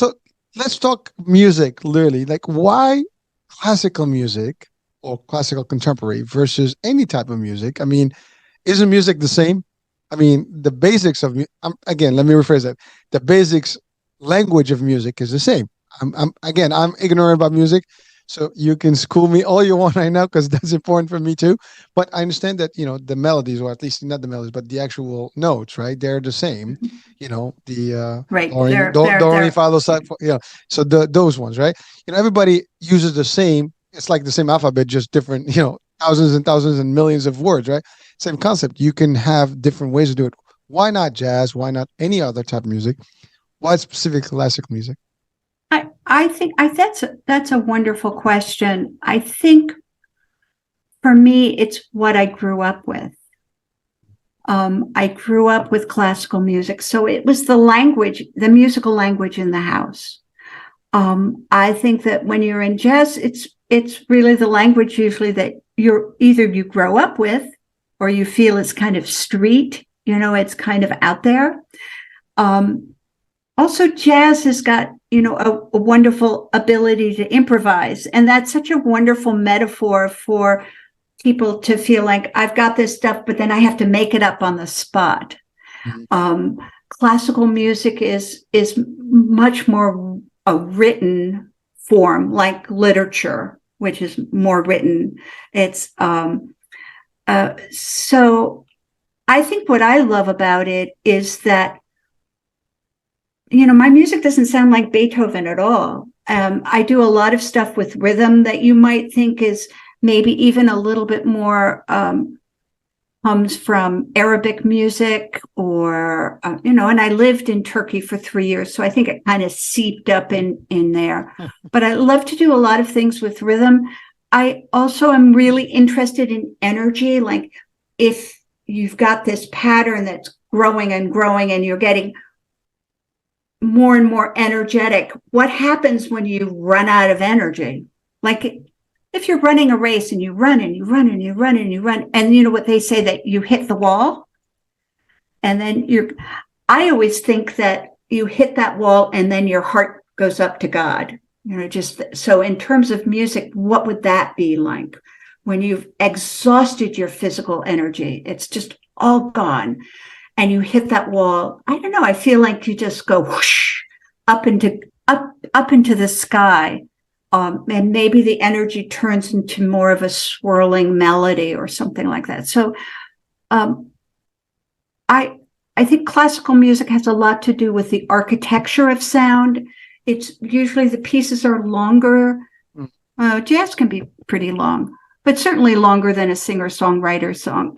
let's talk music, literally. Like, why classical music or classical contemporary versus any type of music? I mean, isn't music the same? I mean, the basics of again, let me rephrase that. The basics language of music is the same. I'm ignorant about music, so you can school me all you want right now because that's important for me too. But I understand that the melodies, or at least not the melodies, but the actual notes, right? They're the same. The right. Do re fa do sol. So those ones, right? Everybody uses the same. It's like the same alphabet, just different. Thousands and thousands and millions of words, right? Same concept. You can have different ways to do it. Why not jazz? Why not any other type of music? Why specific classical music? I think that's a wonderful question. I think for me, it's what I grew up with. I grew up with classical music, so it was the language, the musical language in the house. I think that when you're in jazz, it's really the language usually that you grow up with, or you feel it's kind of street, it's kind of out there. Also, jazz has got, a wonderful ability to improvise. And that's such a wonderful metaphor for people to feel like I've got this stuff, but then I have to make it up on the spot. Classical music is much more a written form, like literature, which is more written. It's so I think what I love about it is that, my music doesn't sound like Beethoven at all. I do a lot of stuff with rhythm that you might think is maybe even a little bit more comes from Arabic music or, and I lived in Turkey for 3 years. So I think it kind of seeped up in there. But I love to do a lot of things with rhythm. I also am really interested in energy. Like if you've got this pattern that's growing and growing and you're getting more and more energetic, what happens when you run out of energy? Like if you're running a race and you run and you run and you run and you run, and you know what they say, that you hit the wall and then I always think that you hit that wall and then your heart goes up to God, just so in terms of music, what would that be like when you've exhausted your physical energy? It's just all gone and you hit that wall. I don't know. I feel like you just go whoosh up into the sky. And maybe the energy turns into more of a swirling melody or something like that. So I think classical music has a lot to do with the architecture of sound. It's usually the pieces are longer. Jazz can be pretty long, but certainly longer than a singer-songwriter song,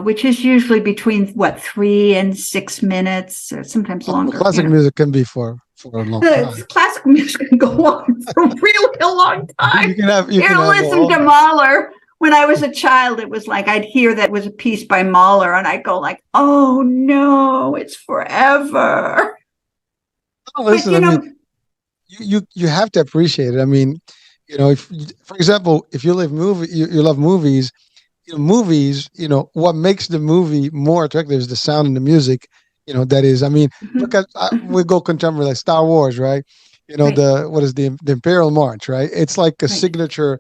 which is usually between 3 and 6 minutes, or sometimes longer. Classic music can be for a long time. Classical music can go on for really a long time. You can listen to Mahler. When I was a child, it was like I'd hear that was a piece by Mahler, and I'd go like, "Oh no, it's forever." Oh, listen, you have to appreciate it. I mean, if, for example, if you love movies, movies, what makes the movie more attractive is the sound and the music. That is, I mean, look at, we go contemporary, like Star Wars, right? Right. The Imperial March, right? It's like a signature,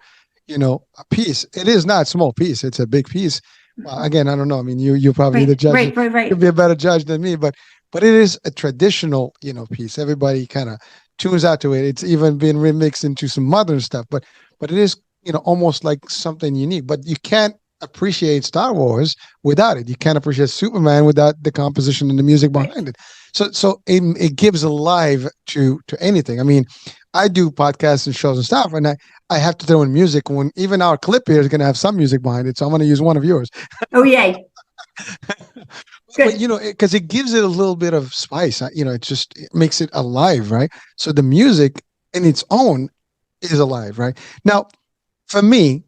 a piece. It is not a small piece. It's a big piece. Well, again, I don't know. I mean, you probably the judge. Right. You'll be a better judge than me, but it is a traditional, piece. Everybody kind of tunes out to it. It's even been remixed into some modern stuff, but it is, almost like something unique. But you can't appreciate Star Wars without it. You can't appreciate Superman without the composition and the music behind it. So it gives a life to anything. I mean, I do podcasts and shows and stuff, and I have to throw in music when even our clip here is going to have some music behind it. So I'm going to use one of yours. Oh, yay. But, because it gives it a little bit of spice, it makes it alive, right? So the music in its own is alive, right? Now, for me,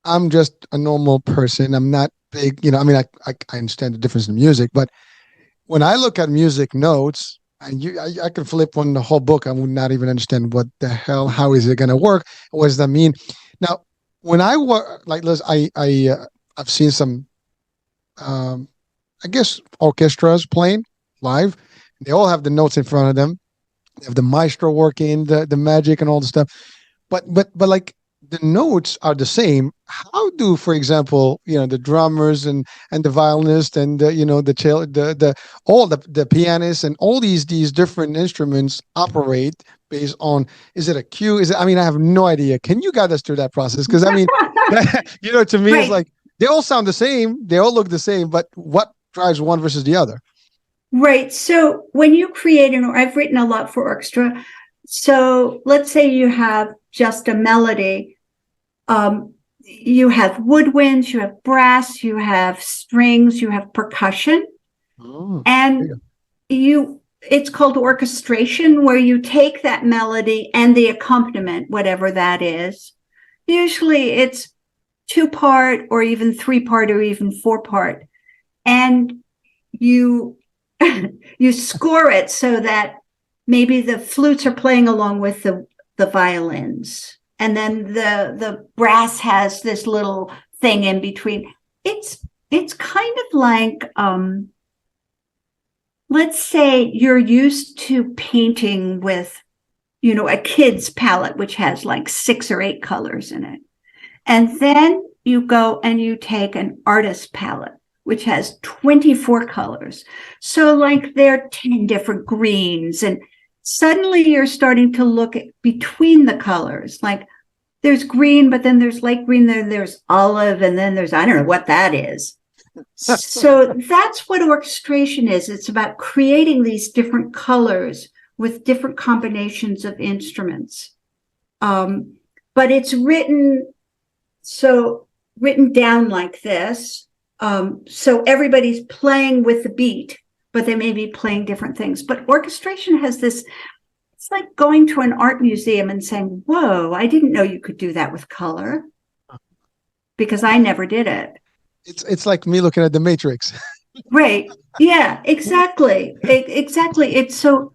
I'm just a normal person. I'm not big, I mean, I understand the difference in music, but when I look at music notes, and I can flip on the whole book, I would not even understand what the hell, how is it going to work? What does that mean? Now, when I work, like, I've seen some, I guess, orchestras playing live. They all have the notes in front of them. They have the maestro working, the magic and all the stuff. But like, the notes are the same. How do, for example, the drummers and the violinist and the cello, the pianists and all these different instruments operate based on, is it a cue? I mean, I have no idea. Can you guide us through that process? Because I mean, to me, It's like they all sound the same, they all look the same, but what drives one versus the other? Right. So when you create I've written a lot for orchestra. So let's say you have just a melody. You have woodwinds, you have brass, you have strings, you have percussion, and it's called orchestration, where you take that melody and the accompaniment, whatever that is. Usually it's 2-part or even 3-part or even 4-part. And you score it so that maybe the flutes are playing along with the violins. And then the brass has this little thing in between. It's kind of like, let's say you're used to painting with, a kid's palette, which has like 6 or 8 colors in it. And then you go and you take an artist palette, which has 24 colors. So like there are 10 different greens, and suddenly you're starting to look at between the colors. Like there's green, but then there's light green, then there's olive, and then there's, I don't know what that is. So that's what orchestration is. It's about creating these different colors with different combinations of instruments. But it's written down like this. So everybody's playing with the beat, but they may be playing different things. But orchestration has this, it's like going to an art museum and saying, whoa, I didn't know you could do that with color, because I never did it. It's like me looking at the Matrix. Right. Yeah, exactly. Exactly. It's so,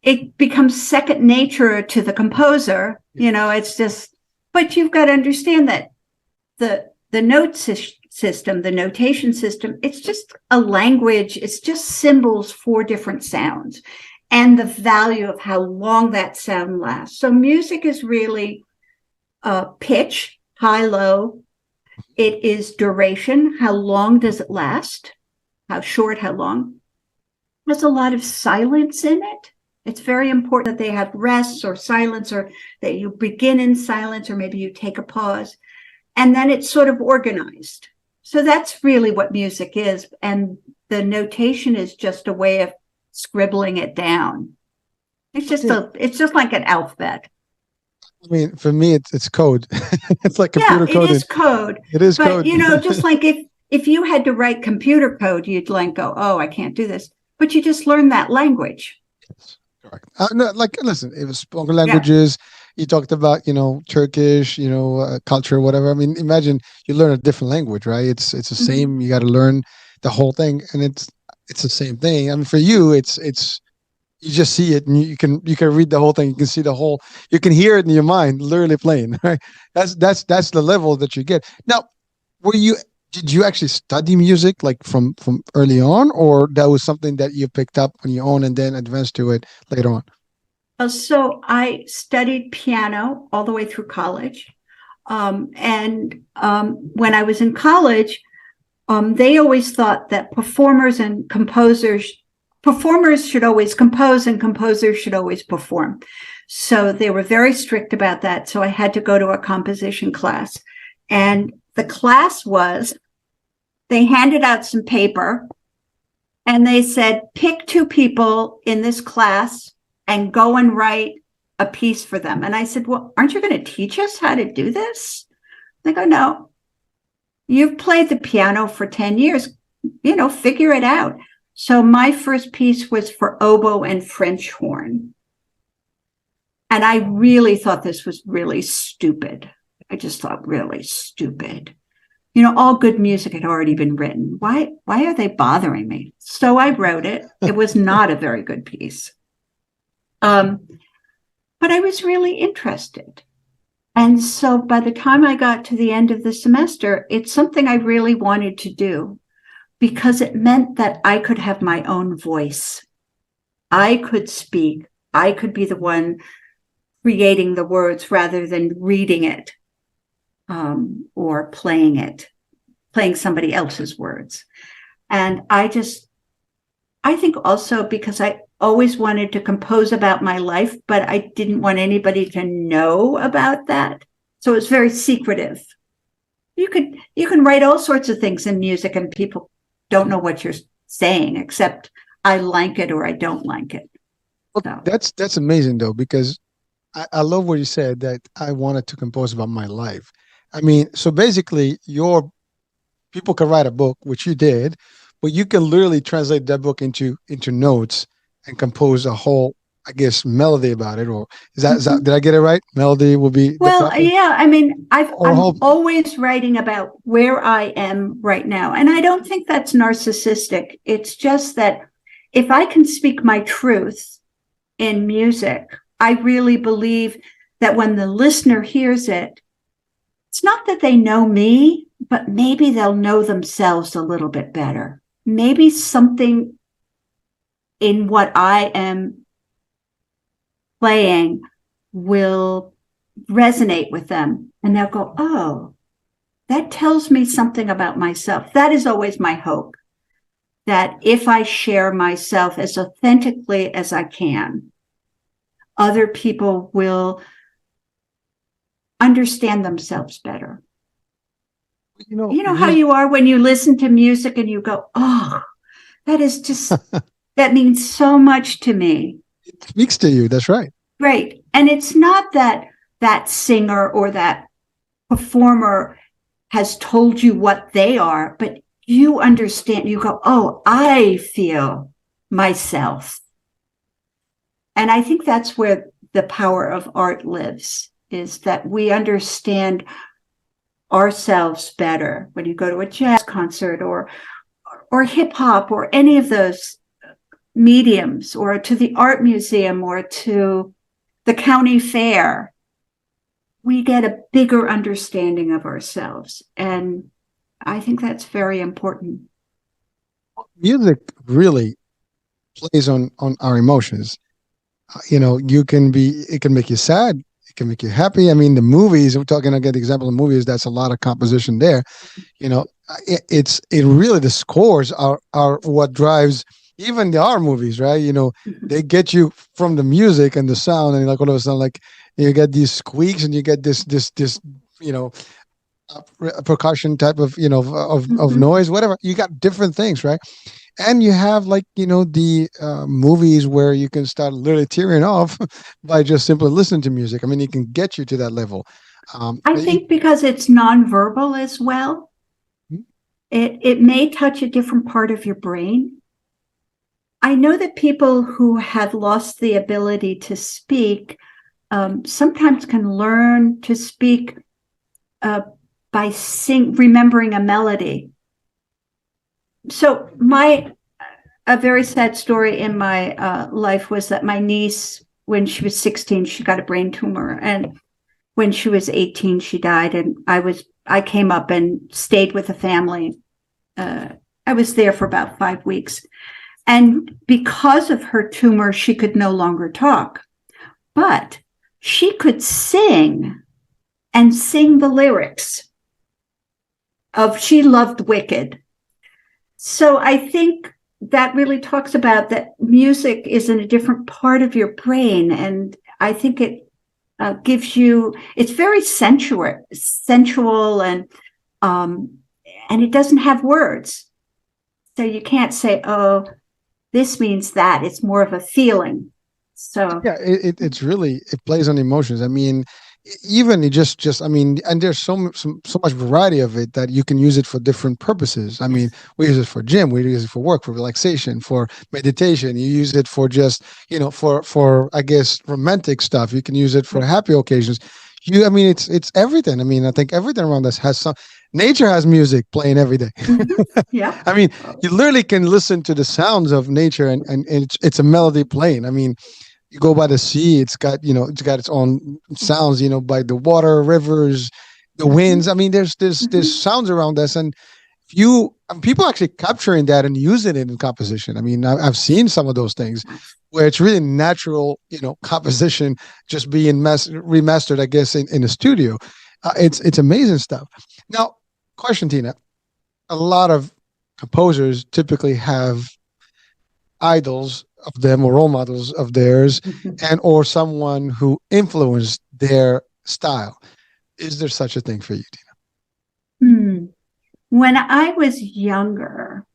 it becomes second nature to the composer. It's just, but you've got to understand that the note system, the notation system, it's just a language. It's just symbols for different sounds and the value of how long that sound lasts. So music is really pitch, high, low. It is duration. How long does it last? How short, how long? There's a lot of silence in it. It's very important that they have rests or silence, or that you begin in silence, or maybe you take a pause. And then it's sort of organized. So that's really what music is. And the notation is just a way of scribbling it down. It's just like an alphabet. I mean, for me, it's code. It's like computer code. It is code. It is code. Just like if you had to write computer code, you'd like go, oh, I can't do this. But you just learn that language. Yes, correct. No, like, listen, it was spoken languages. Yeah. You talked about, Turkish, culture, whatever. I mean, imagine you learn a different language, right? It's the same. You got to learn the whole thing, and it's the same thing. I mean, for you, it's you just see it, and you can read the whole thing. You can see the whole. You can hear it in your mind, literally playing. Right? That's the level that you get. Now, did you actually study music like from early on, or that was something that you picked up on your own and then advanced to it later on? So I studied piano all the way through college. And when I was in college, they always thought that performers should always compose and composers should always perform. So they were very strict about that. So I had to go to a composition class. And the class they handed out some paper and they said, pick 2 people in this class and go and write a piece for them. And I said, well, aren't you going to teach us how to do this? They go, no, you've played the piano for 10 years, figure it out. So my first piece was for oboe and French horn. And I really thought this was really stupid. I just thought really stupid. All good music had already been written. Why are they bothering me? So I wrote it. It was not a very good piece. But I was really interested. And so by the time I got to the end of the semester, it's something I really wanted to do because it meant that I could have my own voice. I could speak. I could be the one creating the words rather than reading it or playing somebody else's words. And I think also because I always wanted to compose about my life, but I didn't want anybody to know about that. So it's very secretive. You can write all sorts of things in music and people don't know what you're saying, except I like it or I don't like it. Well, that's amazing though, because I love what you said that I wanted to compose about my life. I mean, so basically people can write a book, which you did, but you can literally translate that book into notes and compose a whole, I guess, melody about it. Or is that did I get it right? Melody will be yeah. I mean, I'm always writing about where I am right now, and I don't think that's narcissistic. It's just that if I can speak my truth in music, I really believe that when the listener hears it, it's not that they know me, but maybe they'll know themselves a little bit better. Maybe something in what I am playing will resonate with them. And they'll go, oh, that tells me something about myself. That is always my hope, that if I share myself as authentically as I can, other people will understand themselves better. You know how you are when you listen to music and you go, oh, that is just, that means so much to me. It speaks to you. That's right. Right. And it's not that that singer or that performer has told you what they are, but you understand, you go, oh, I feel myself. And I think that's where the power of art lives, is that we understand ourselves better. When you go to a jazz concert or hip hop or any of those mediums, or to the art museum or to the county fair, we get a bigger understanding of ourselves. And I think that's very important. Music really plays on our emotions. It can make you sad. It can make you happy. I mean, the movies, we're talking, again, the example of movies, that's a lot of composition there. The scores are what drives even the art movies, right? They get you from the music and the sound, and like all of a sudden, like you get these squeaks and you get this percussion type of of noise, whatever. You got different things, right? And you have the movies where you can start literally tearing off by just simply listening to music. I mean, it can get you to that level. I think because it's nonverbal as well, it may touch a different part of your brain. I know that people who have lost the ability to speak sometimes can learn to speak by remembering a melody. So a very sad story in my life was that my niece, when she was 16, she got a brain tumor, and when she was 18, she died. And I came up and stayed with the family. I was there for about 5 weeks, and because of her tumor, she could no longer talk, but she could sing and sing the lyrics of "She Loved Wicked." So I think that really talks about that music is in a different part of your brain. And I think it gives you, it's very sensual and it doesn't have words. So you can't say, oh, this means that. It's more of a feeling. So yeah, it plays on emotions. I mean, even and there's so much variety of it that you can use it for different purposes. I mean, we use it for gym, we use it for work, for relaxation, for meditation. You use it for just for I guess romantic stuff. You can use it for happy occasions. It's everything. I mean, I think everything around us has some. Nature has music playing every day. Yeah. I mean, you literally can listen to the sounds of nature, and it's a melody playing. I mean, you go by the sea, it's got its own sounds, by the water, rivers, the winds. I mean, there's sounds around us, and people actually capturing that and using it in composition. I mean, I've seen some of those things where it's really natural, composition just being remastered, I guess, in a studio. It's amazing stuff. Now, question, Tina, a lot of composers typically have idols of them or role models of theirs, and or someone who influenced their style. Is there such a thing for you, Tina? When I was younger,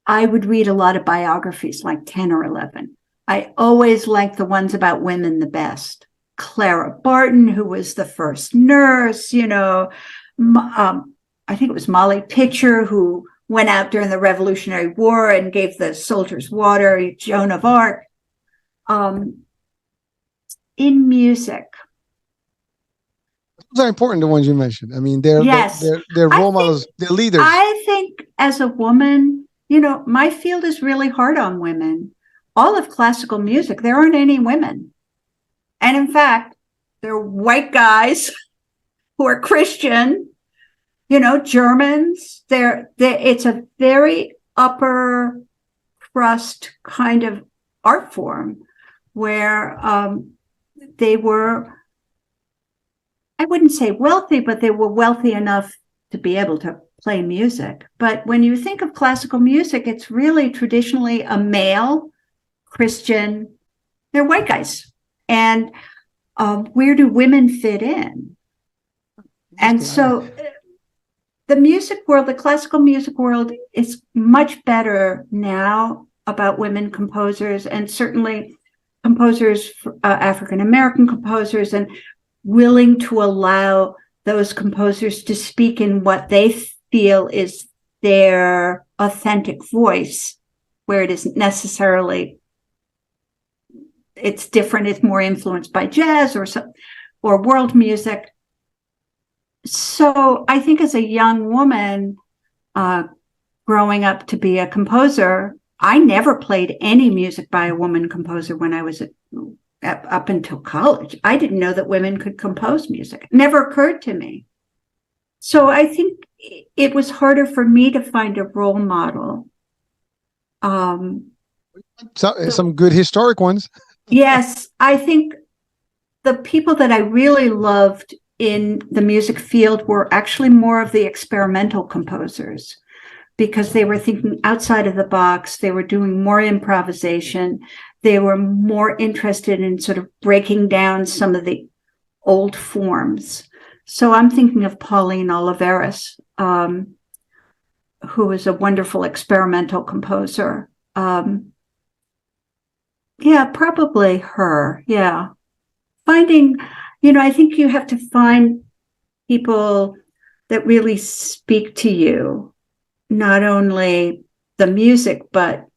I would read a lot of biographies, like 10 or 11. I always liked the ones about women the best. Clara Barton, who was the first nurse, I think it was Molly Pitcher, who went out during the Revolutionary War and gave the soldiers water, Joan of Arc. In music, those are important, the ones you mentioned. I mean, they're role models, they're leaders. I think as a woman, my field is really hard on women. All of classical music, there aren't any women. And in fact, they're white guys who are Christian, Germans. It's a very upper crust kind of art form where they were I wouldn't say wealthy, but they were wealthy enough to be able to play music. But when you think of classical music, it's really traditionally a male, Christian, they're white guys. And where do women fit in? And so the music world, the classical music world, is much better now about women composers, and certainly composers, African-American composers, and willing to allow those composers to speak in what they feel is their authentic voice, where it isn't necessarily, it's different, it's more influenced by jazz or world music. So I think as a young woman growing up to be a composer, I never played any music by a woman composer when I was up until college. I didn't know that women could compose music. It never occurred to me. So I think it was harder for me to find a role model. Some good historic ones. Yes, I think the people that I really loved in the music field were actually more of the experimental composers, because they were thinking outside of the box. They were doing more improvisation. They were more interested in sort of breaking down some of the old forms. So I'm thinking of Pauline Oliveras, who is a wonderful experimental composer. Yeah, probably her. Yeah. Finding, I think you have to find people that really speak to you, not only the music, but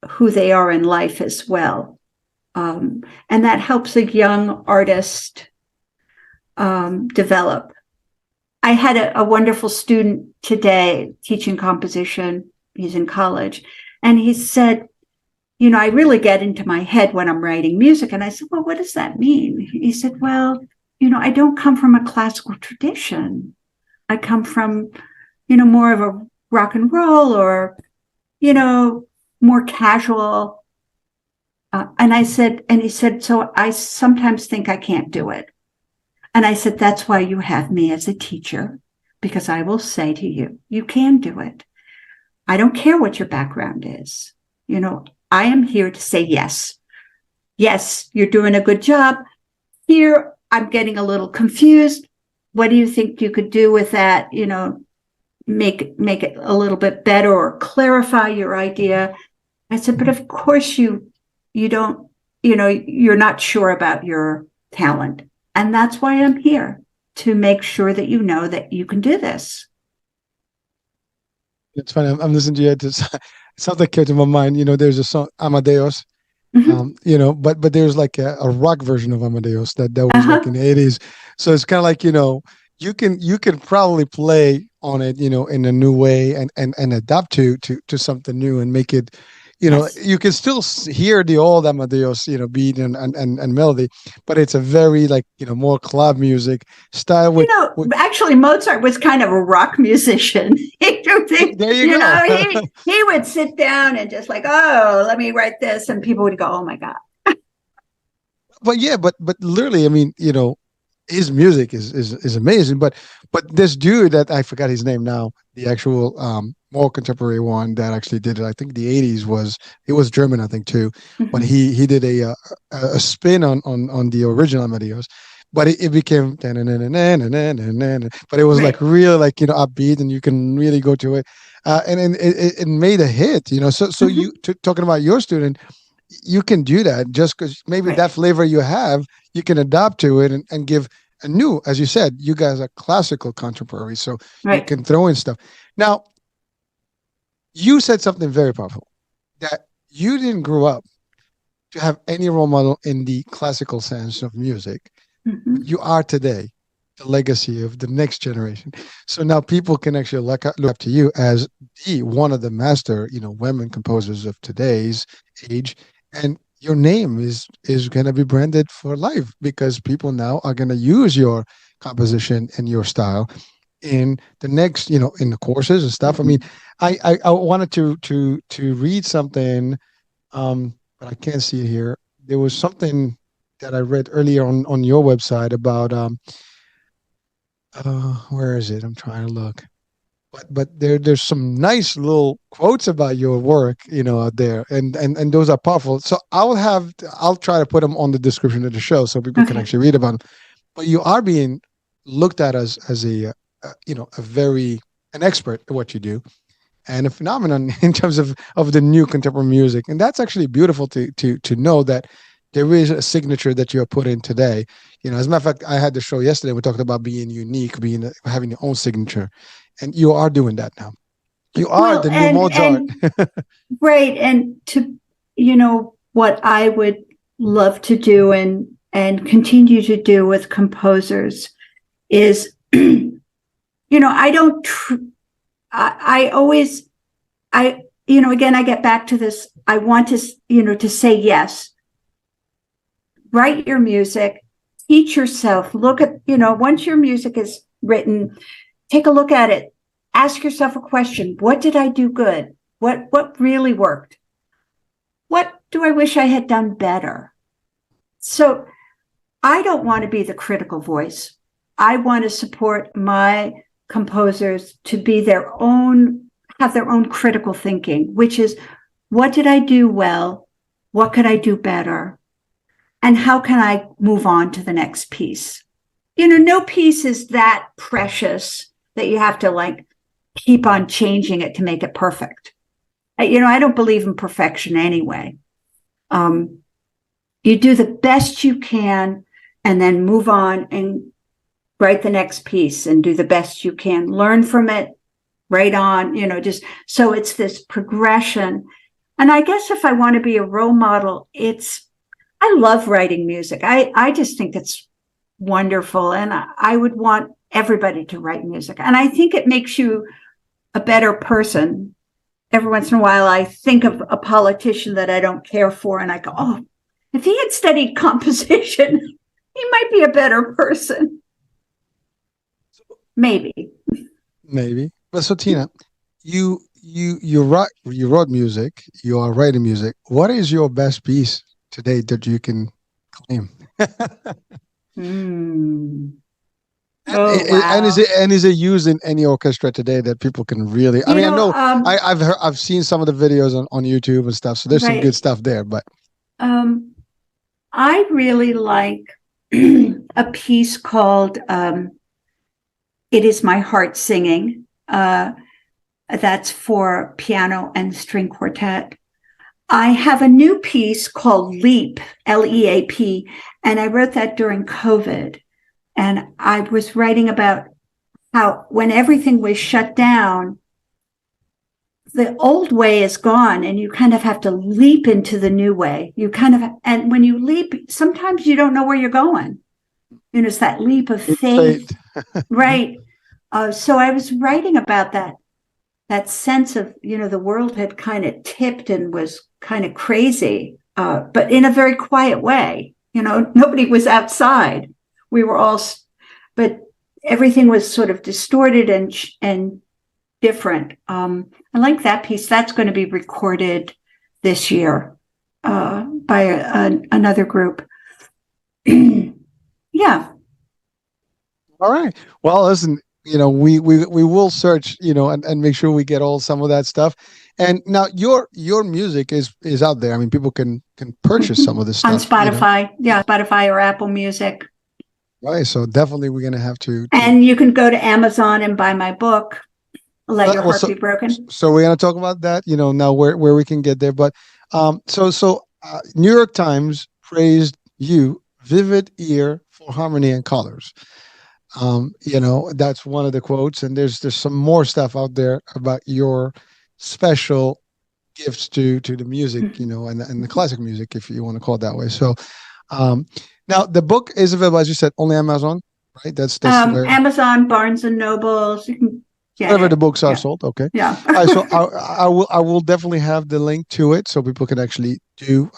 who they are in life as well. And that helps a young artist develop. I had a wonderful student today teaching composition. He's in college. And he said, I really get into my head when I'm writing music. And I said, well, what does that mean? He said, well, I don't come from a classical tradition. I come from, more of a rock and roll or, more casual. And he said, so I sometimes think I can't do it. And I said, that's why you have me as a teacher, because I will say to you, you can do it. I don't care what your background is. I am here to say yes. Yes, you're doing a good job. Here, I'm getting a little confused. What do you think you could do with that? Make it a little bit better or clarify your idea. I said, but of course you don't, you're not sure about your talent. And that's why I'm here, to make sure that you know that you can do this. It's funny. I'm listening to you. Something came to my mind. There's a song, Amadeus. Mm-hmm. But there's like a rock version of Amadeus that was like in the 80s. So it's kind of like, you can probably play on it, in a new way and adapt to something new and make it, Yes. you can still hear the old Amadeus, beat and melody, but it's a very more club music style. Actually, Mozart was kind of a rock musician. There you go. He would sit down and just oh, let me write this, and people would go, oh my God. But yeah, but literally, I mean, his music is amazing. But this dude that I forgot his name now, the actual more contemporary one that actually did it, I think the 80s was German, I think too. Mm-hmm. But he did a spin on the original Amadeus. But it became but it was Right. real upbeat, and you can really go to it. And it made a hit, so Mm-hmm. you talking about your student, you can do that just because maybe Right. that flavor you have, you can adapt to it and give a new, as you said, you guys are classical contemporary, so you Right. can throw in stuff. Now, you said something very powerful, that you didn't grow up to have any role model in the classical sense of music. Mm-hmm. You are today the legacy of the next generation. So now people can actually look up to you as one of the master, women composers of today's age. And your name is going to be branded for life, because people now are going to use your composition and your style in the next, in the courses and stuff. Mm-hmm. I mean, I wanted to read something, but I can't see it here. There was something that I read earlier on your website about Where is it? I'm trying to look. But there's some nice little quotes about your work, out there, and those are powerful. So I'll try to put them on the description of the show so people can actually read about them. But you are being looked at as an expert at what you do, and a phenomenon in terms of the new contemporary music, and that's actually beautiful to know that there is a signature that you are put in today. As a matter of fact, I had the show yesterday. We talked about being unique, having your own signature, and you are doing that now. You are the new Mozart. Right. And what I would love to do and continue to do with composers is, again, I get back to this. I want to say yes. Write your music, teach yourself, look at, once your music is written, take a look at it, ask yourself a question. What did I do good? What really worked? What do I wish I had done better? So I don't want to be the critical voice. I want to support my composers to be have their own critical thinking, which is, what did I do well? What could I do better? And how can I move on to the next piece? No piece is that precious that you have to keep on changing it to make it perfect. I don't believe in perfection anyway. You do the best you can and then move on and write the next piece and do the best you can. Learn from it, write on, just so it's this progression. And I guess if I want to be a role model, I love writing music. I just think it's wonderful. And I would want everybody to write music. And I think it makes you a better person. Every once in a while, I think of a politician that I don't care for, and I go, oh, if he had studied composition, he might be a better person. Maybe. But so, Tina, you wrote music, you are writing music. What is your best piece today that you can claim? Wow. And is it used in any orchestra today that people can really? I know I've seen some of the videos on YouTube and stuff, so there's some good stuff there. But I really like a piece called "It Is My Heart Singing." That's for piano and string quartet. I have a new piece called Leap, L-E-A-P, and I wrote that during COVID. And I was writing about how when everything was shut down, the old way is gone and you kind of have to leap into the new way. And when you leap, sometimes you don't know where you're going. It's that leap of faith. Right. So I was writing about that sense of, the world had kind of tipped and was kind of crazy, but in a very quiet way. Nobody was outside. We were all, but everything was sort of distorted and different. I like that piece. That's going to be recorded this year by another group. Yeah. All right. Well, listen, we will search, and make sure we get some of that stuff. And now your music is out there. I mean, people can purchase some of this stuff on Spotify. Yeah, Spotify or Apple Music. Right. So definitely we're going to have to. And you can go to Amazon and buy my book, Let Your Heart Be Broken. So we're going to talk about that, now where we can get there. But New York Times praised you, vivid ear for harmony and colors. That's one of the quotes. And there's some more stuff out there about your special gifts to the music, and the classic music, if you want to call it that way. So, now the book is available, as you said, only Amazon, right? That's where Amazon, Barnes and Nobles. You can, wherever the books are sold. Okay. Yeah. So I will definitely have the link to it so people can actually do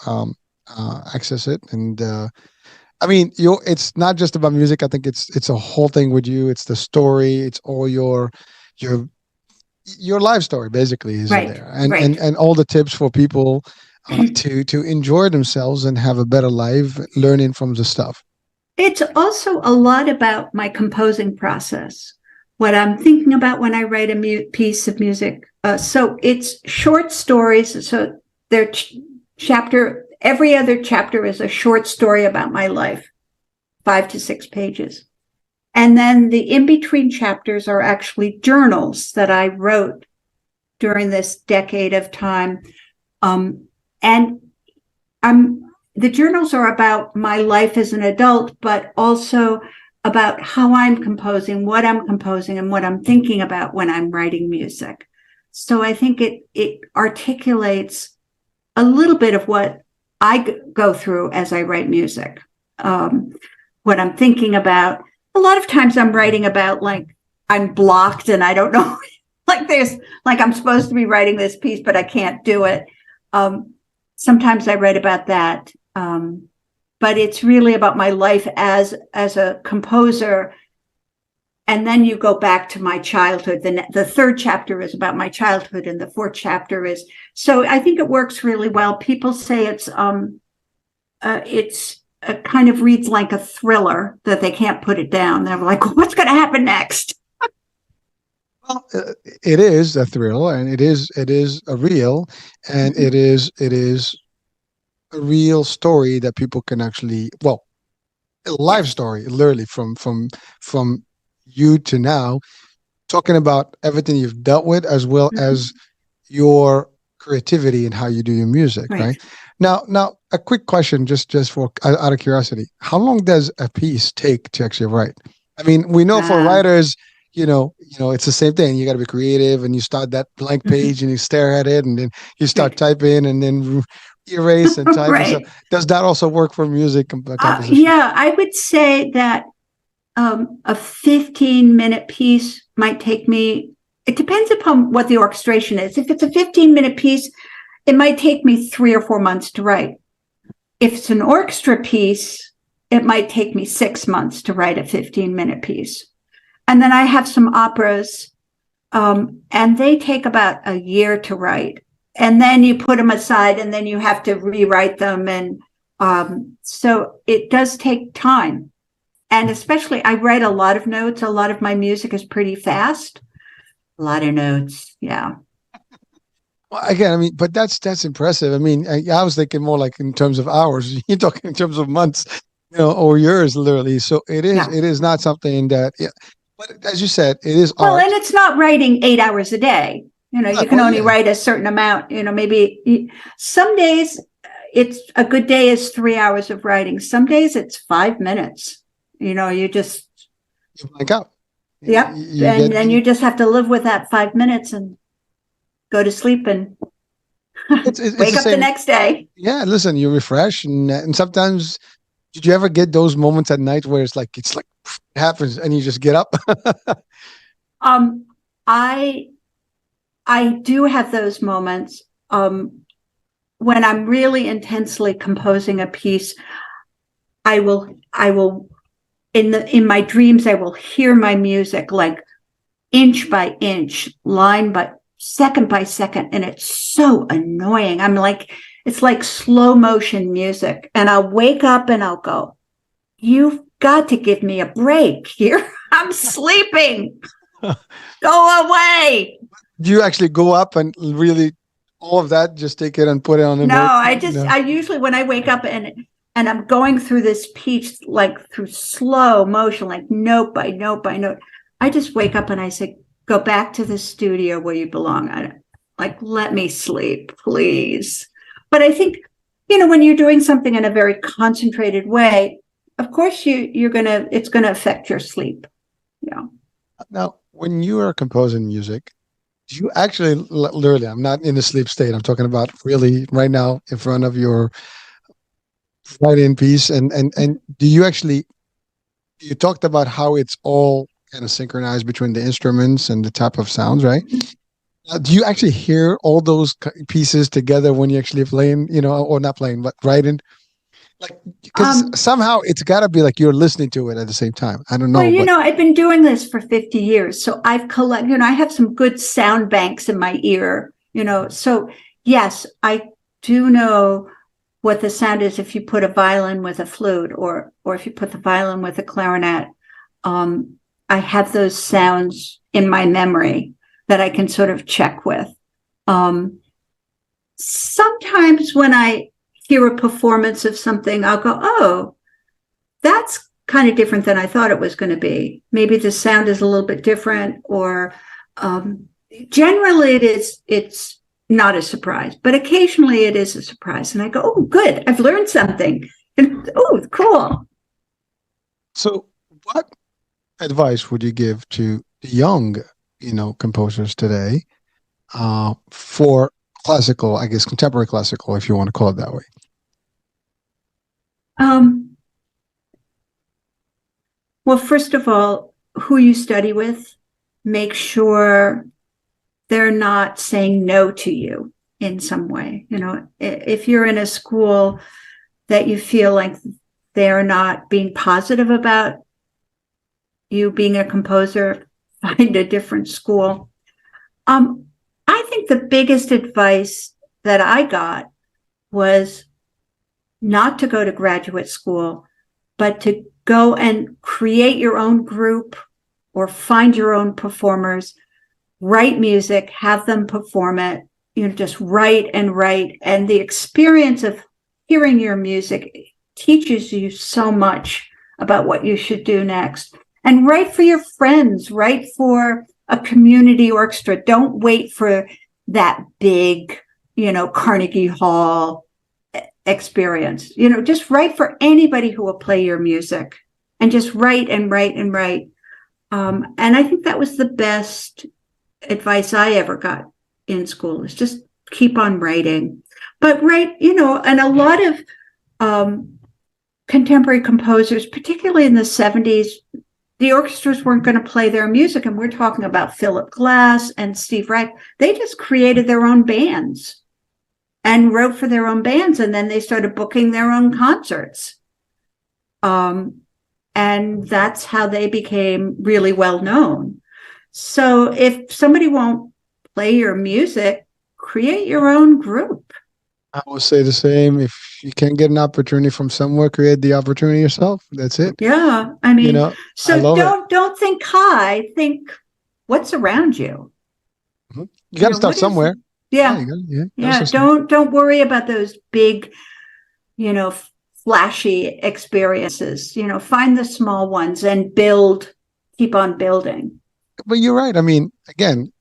access it. And it's not just about music. I think it's a whole thing with you. It's the story. It's all your life story basically is in there, and all the tips for people to enjoy themselves and have a better life learning from the stuff. It's also a lot about my composing process, what I'm thinking about when I write a piece of music. So it's short stories. So they're every other chapter is a short story about my life, 5 to 6 pages. And then the in-between chapters are actually journals that I wrote during this decade of time. And the journals are about my life as an adult, but also about how I'm composing, and what I'm thinking about when I'm writing music. So I think it articulates a little bit of what I go through as I write music, what I'm thinking about. A lot of times I'm writing about, like, I'm blocked and I don't know, like I'm supposed to be writing this piece, but I can't do it. Sometimes I write about that. But it's really about my life as a composer. And then you go back to my childhood. The third chapter is about my childhood, and the fourth chapter is. So I think it works really well. People say it's kind of reads like a thriller, that they can't put it down. They're like, what's going to happen next? Well, it is a thrill, and it is a real, and it is a real story that people can actually, well, a life story, literally from you to now, talking about everything you've dealt with, as well as your creativity and how you do your music, right? Now, a quick question, just for out of curiosity, how long does a piece take to actually write? I mean, we know for writers, it's the same thing. You got to be creative, and you start that blank page and you stare at it, and then you start typing, and then erase and type. Right. So does that also work for music composition? Yeah, I would say that a 15-minute piece might take me, it depends upon what the orchestration is. If it's a 15-minute piece, it might take me 3 or 4 months to write. If it's an orchestra piece, it might take me 6 months to write a 15-minute piece. And then I have some operas, and they take about a year to write. And then you put them aside, and then you have to rewrite them. And so it does take time. And especially, I write a lot of notes. A lot of my music is pretty fast. A lot of notes, yeah. Well, again, I mean, but that's impressive. I mean, I was thinking more like in terms of hours. You're talking in terms of months, or years, literally. So it is not something that, but as you said, it is well, art. And it's not writing 8 hours a day. You can only write a certain amount. Maybe some days it's a good day is 3 hours of writing. Some days it's 5 minutes. You just blank out. Yep. And then you just have to live with that 5 minutes and go to sleep and wake up the next day. Yeah, listen, you refresh, and sometimes, did you ever get those moments at night where it's like it happens and you just get up? I do have those moments when I'm really intensely composing a piece. I will in my dreams, I will hear my music like inch by inch, line by second by second, and it's so annoying. It's like slow motion music, and I'll wake up and I'll go, "You've got to give me a break here. I'm sleeping. Go away." Do you actually go up and really all of that, just take it and put it on the No, note? I usually, when I wake up and I'm going through this piece, like through slow motion, like note by note by note, I just wake up and I say, "Go back to the studio where you belong. Let me sleep, please." But I think, when you're doing something in a very concentrated way, of course it's gonna affect your sleep. Yeah. Now, when you are composing music, do you actually, literally, I'm not in the sleep state, I'm talking about really right now in front of your writing piece, and do you actually, you talked about how it's all kind of synchronized between the instruments and the type of sounds, right? Do you actually hear all those pieces together when you're actually playing, or not playing, but writing? Because somehow it's got to be like you're listening to it at the same time. I don't know. Well, I've been doing this for 50 years. So I've collected, I have some good sound banks in my ear, So yes, I do know what the sound is if you put a violin with a flute, or if you put the violin with a clarinet. I have those sounds in my memory that I can sort of check with. Sometimes when I hear a performance of something, I'll go, oh, that's kind of different than I thought it was going to be. Maybe the sound is a little bit different, or generally it's not a surprise, but occasionally it is a surprise. And I go, oh, good, I've learned something. And, oh, cool. So what advice would you give to the young, composers today for classical, I guess, contemporary classical, if you want to call it that way? Well, first of all, who you study with, make sure they're not saying no to you in some way. If you're in a school that you feel like they're not being positive about you being a composer, find a different school. I think the biggest advice that I got was not to go to graduate school, but to go and create your own group or find your own performers, write music, have them perform it, just write and write. And the experience of hearing your music teaches you so much about what you should do next. And write for your friends, write for a community orchestra. Don't wait for that big, Carnegie Hall experience. Just write for anybody who will play your music, and just write and write and write. And I think that was the best advice I ever got in school, is just keep on writing. But write, and a lot of contemporary composers, particularly in the 70s, the orchestras weren't going to play their music. And we're talking about Philip Glass and Steve Reich. They just created their own bands and wrote for their own bands. And then they started booking their own concerts. And that's how they became really well known. So if somebody won't play your music, create your own group. I will say the same. If you can't get an opportunity from somewhere, create the opportunity yourself. That's it. Yeah. I mean, so don't think high, think what's around you. Mm-hmm. You got to start somewhere. Yeah. Don't worry about those big, flashy experiences. Find the small ones and keep on building. But you're right. I mean, again,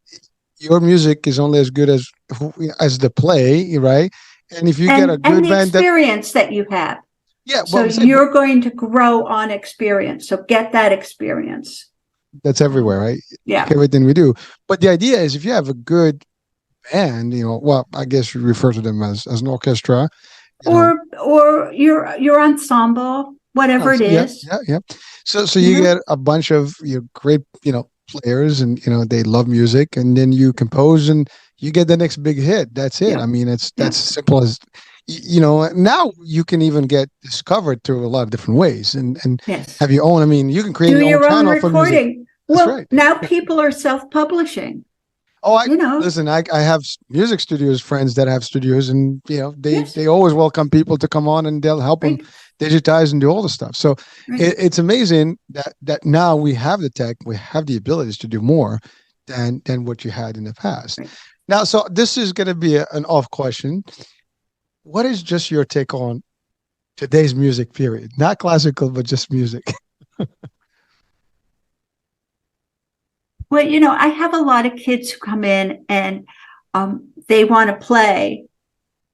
your music is only as good as the play, right? And if you get a good band, experience that you have. Yeah. So you're going to grow on experience. So get that experience. That's everywhere, right? Yeah. Everything we do. But the idea is, if you have a good band, I guess you refer to them as an orchestra, or your ensemble, whatever it is. Yeah. So you get a bunch of great, players, and they love music, and then you compose and you get the next big hit. That's it. Yeah. I mean, that's as simple as now you can even get discovered through a lot of different ways, and have your own. I mean, you can create your own channel for music. Well, right. Now people are self-publishing. Oh, listen, I have music studios friends that have studios, and they always welcome people to come on, and they'll help them digitize and do all the stuff. So it's amazing that now we have the tech, we have the abilities to do more than what you had in the past. Right. Now, so this is going to be an off question. What is just your take on today's music period? Not classical, but just music. Well, I have a lot of kids who come in and they want to play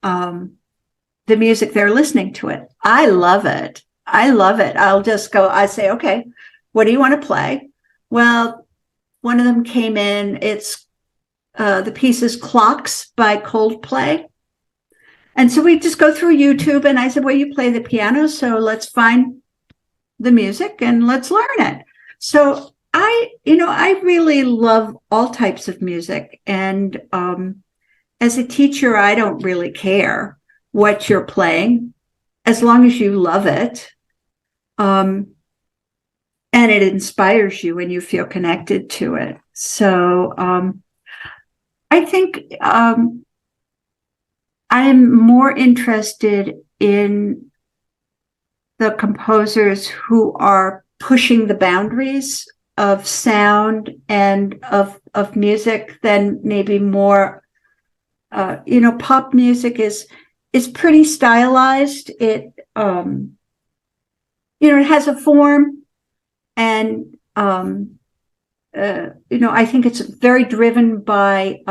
the music they're listening to it. I love it. I'll just go, I say, okay, what do you want to play? Well, one of them came in, it's the piece is Clocks by Coldplay. And so we just go through YouTube, and I said, well, you play the piano, so let's find the music and let's learn it. So I really love all types of music. And as a teacher, I don't really care what you're playing, as long as you love it. And it inspires you and you feel connected to it. So I think I'm more interested in the composers who are pushing the boundaries of sound and of music than maybe more, pop music is pretty stylized. It, it has a form, and, I think it's very driven by,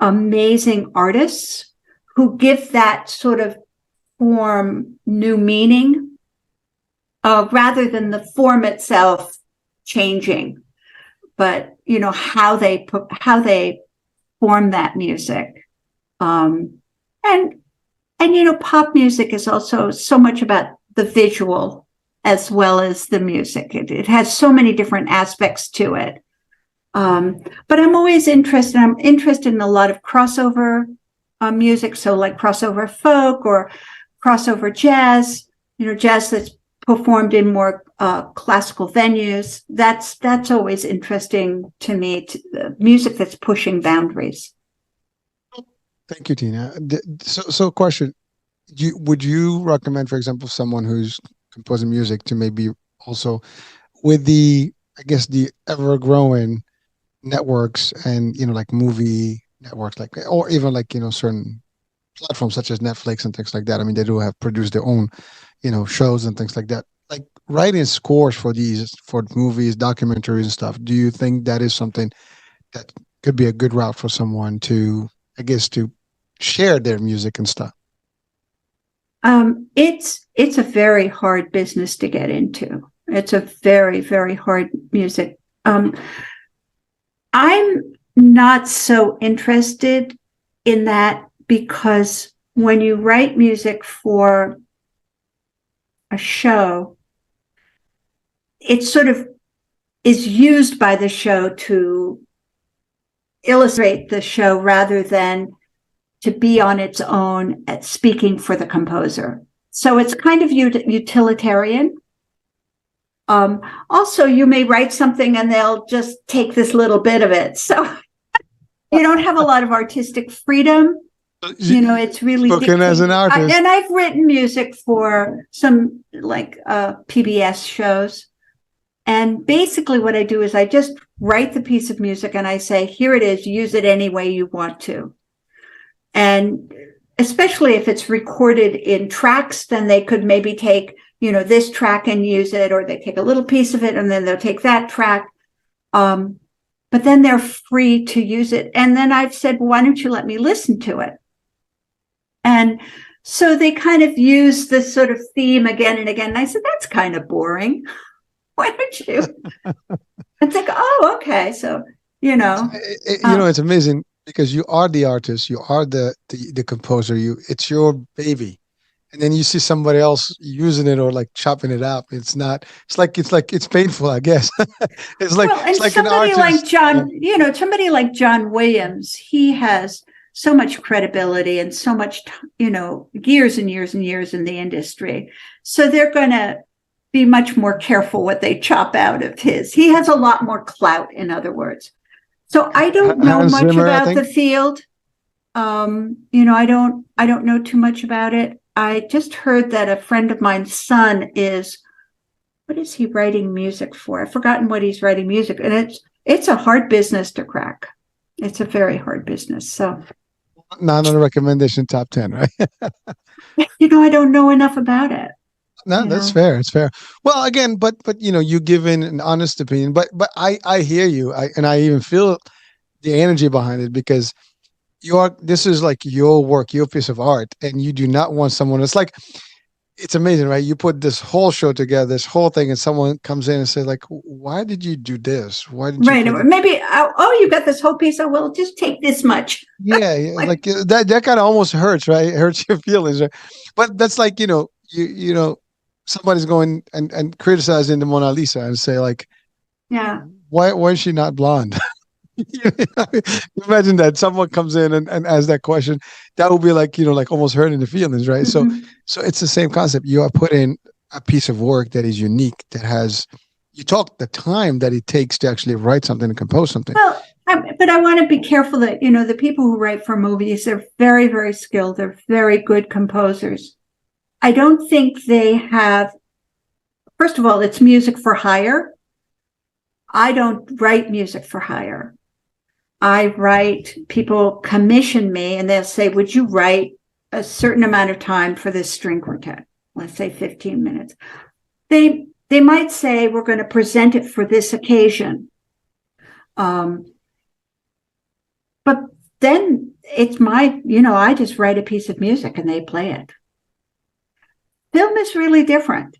amazing artists who give that sort of form new meaning, rather than the form itself changing, but how they form that music. And pop music is also so much about the visual as well as the music. It has so many different aspects to it. But I'm always interested. I'm interested in a lot of crossover music. So like crossover folk or crossover jazz, jazz that's performed in more classical venues. That's always interesting to me, music that's pushing boundaries. Thank you, Tina. So question, would you recommend, for example, someone who's composing music to maybe also with the ever-growing networks and like movie networks, like, or even like certain platforms such as Netflix and things like that. I mean, they do have produced their own shows and things like that, like writing scores for movies, documentaries and stuff. Do you think that is something that could be a good route for someone to share their music and stuff? It's a very hard business to get into. It's a very, very hard music. I'm not so interested in that, because when you write music for a show, it sort of is used by the show to illustrate the show rather than to be on its own at speaking for the composer. So it's kind of utilitarian. Also, you may write something and they'll just take this little bit of it. So you don't have a lot of artistic freedom. It's really spoken as an artist. And I've written music for some PBS shows. And basically what I do is I just write the piece of music and I say, here it is, use it any way you want to. And especially if it's recorded in tracks, then they could maybe take, this track and use it, or they take a little piece of it and then they'll take that track. But then they're free to use it. And then I've said, well, why don't you let me listen to it? And so they kind of use this sort of theme again and again. And I said, that's kind of boring. Why don't you? It's like, oh, okay. So, it's amazing because you are the artist, you are the composer, it's your baby. And then you see somebody else using it or like chopping it up. It's painful, I guess. It's like, well, it's like somebody an artist. somebody like John Williams, he has so much credibility and so much, years and years and years in the industry. So they're going to be much more careful what they chop out of his. He has a lot more clout, in other words. So I don't know much about the field. I don't know too much about it. I just heard that a friend of mine's son what is he writing music for? I've forgotten what he's writing music. And it's a hard business to crack. It's a very hard business. So not on the recommendation top 10, right? I don't know enough about it. No, that's fair. It's fair. Well, again, but you give in an honest opinion, but I hear you. And I even feel the energy behind it, because this is like your work, your piece of art, and you do not want someone. It's amazing, right? You put this whole show together, this whole thing, and someone comes in and says, like, why did you do this? Why did you? Right. Maybe, you got this whole piece. Well, just take this much. Yeah. like that kind of almost hurts, right? It hurts your feelings, right? But that's like, somebody's going and criticizing the Mona Lisa and say, like, yeah, why is she not blonde? Imagine that someone comes in and asks that question. That would be like, like almost hurting the feelings, right? Mm-hmm. So it's the same concept. You are putting a piece of work that is unique, that has, you talk the time that it takes to actually write something and compose something. Well, but I want to be careful that, the people who write for movies, they're very, very skilled. They're very good composers. I don't think they have, first of all, it's music for hire. I don't write music for hire. People commission me and they'll say, would you write a certain amount of time for this string quartet? Let's say 15 minutes. They might say, we're going to present it for this occasion. But then it's I just write a piece of music and they play it. Film is really different.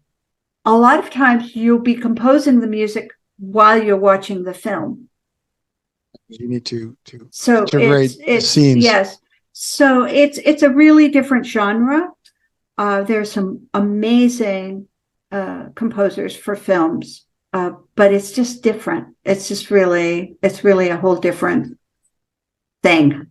A lot of times you'll be composing the music while you're watching the film. You need to so integrate the scenes. Yes. So it's a really different genre. There's some amazing composers for films, but it's just different. It's really a whole different thing.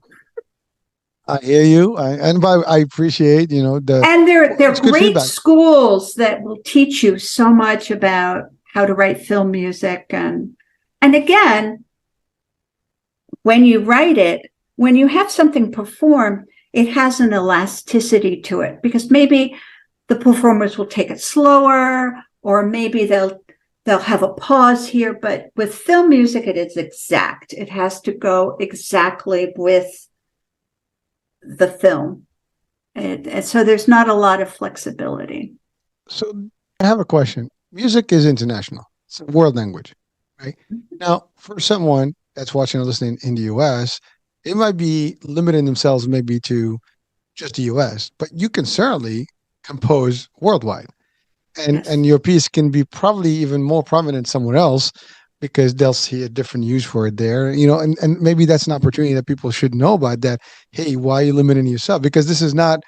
I hear you. I appreciate, and they're great feedback. Schools that will teach you so much about how to write film music. And again, when you write it, when you have something performed, it has an elasticity to it, because maybe the performers will take it slower, or maybe they'll have a pause here. But with film music, it is exact. It has to go exactly with the film. And so there's not a lot of flexibility. So I have a question. Music is international. It's a world language, right? Mm-hmm. Now, for someone that's watching or listening in the US, it might be limiting themselves maybe to just the US, but you can certainly compose worldwide. And your piece can be probably even more prominent somewhere else, because they'll see a different use for it there, and maybe that's an opportunity that people should know about, that, hey, why are you limiting yourself? Because it's not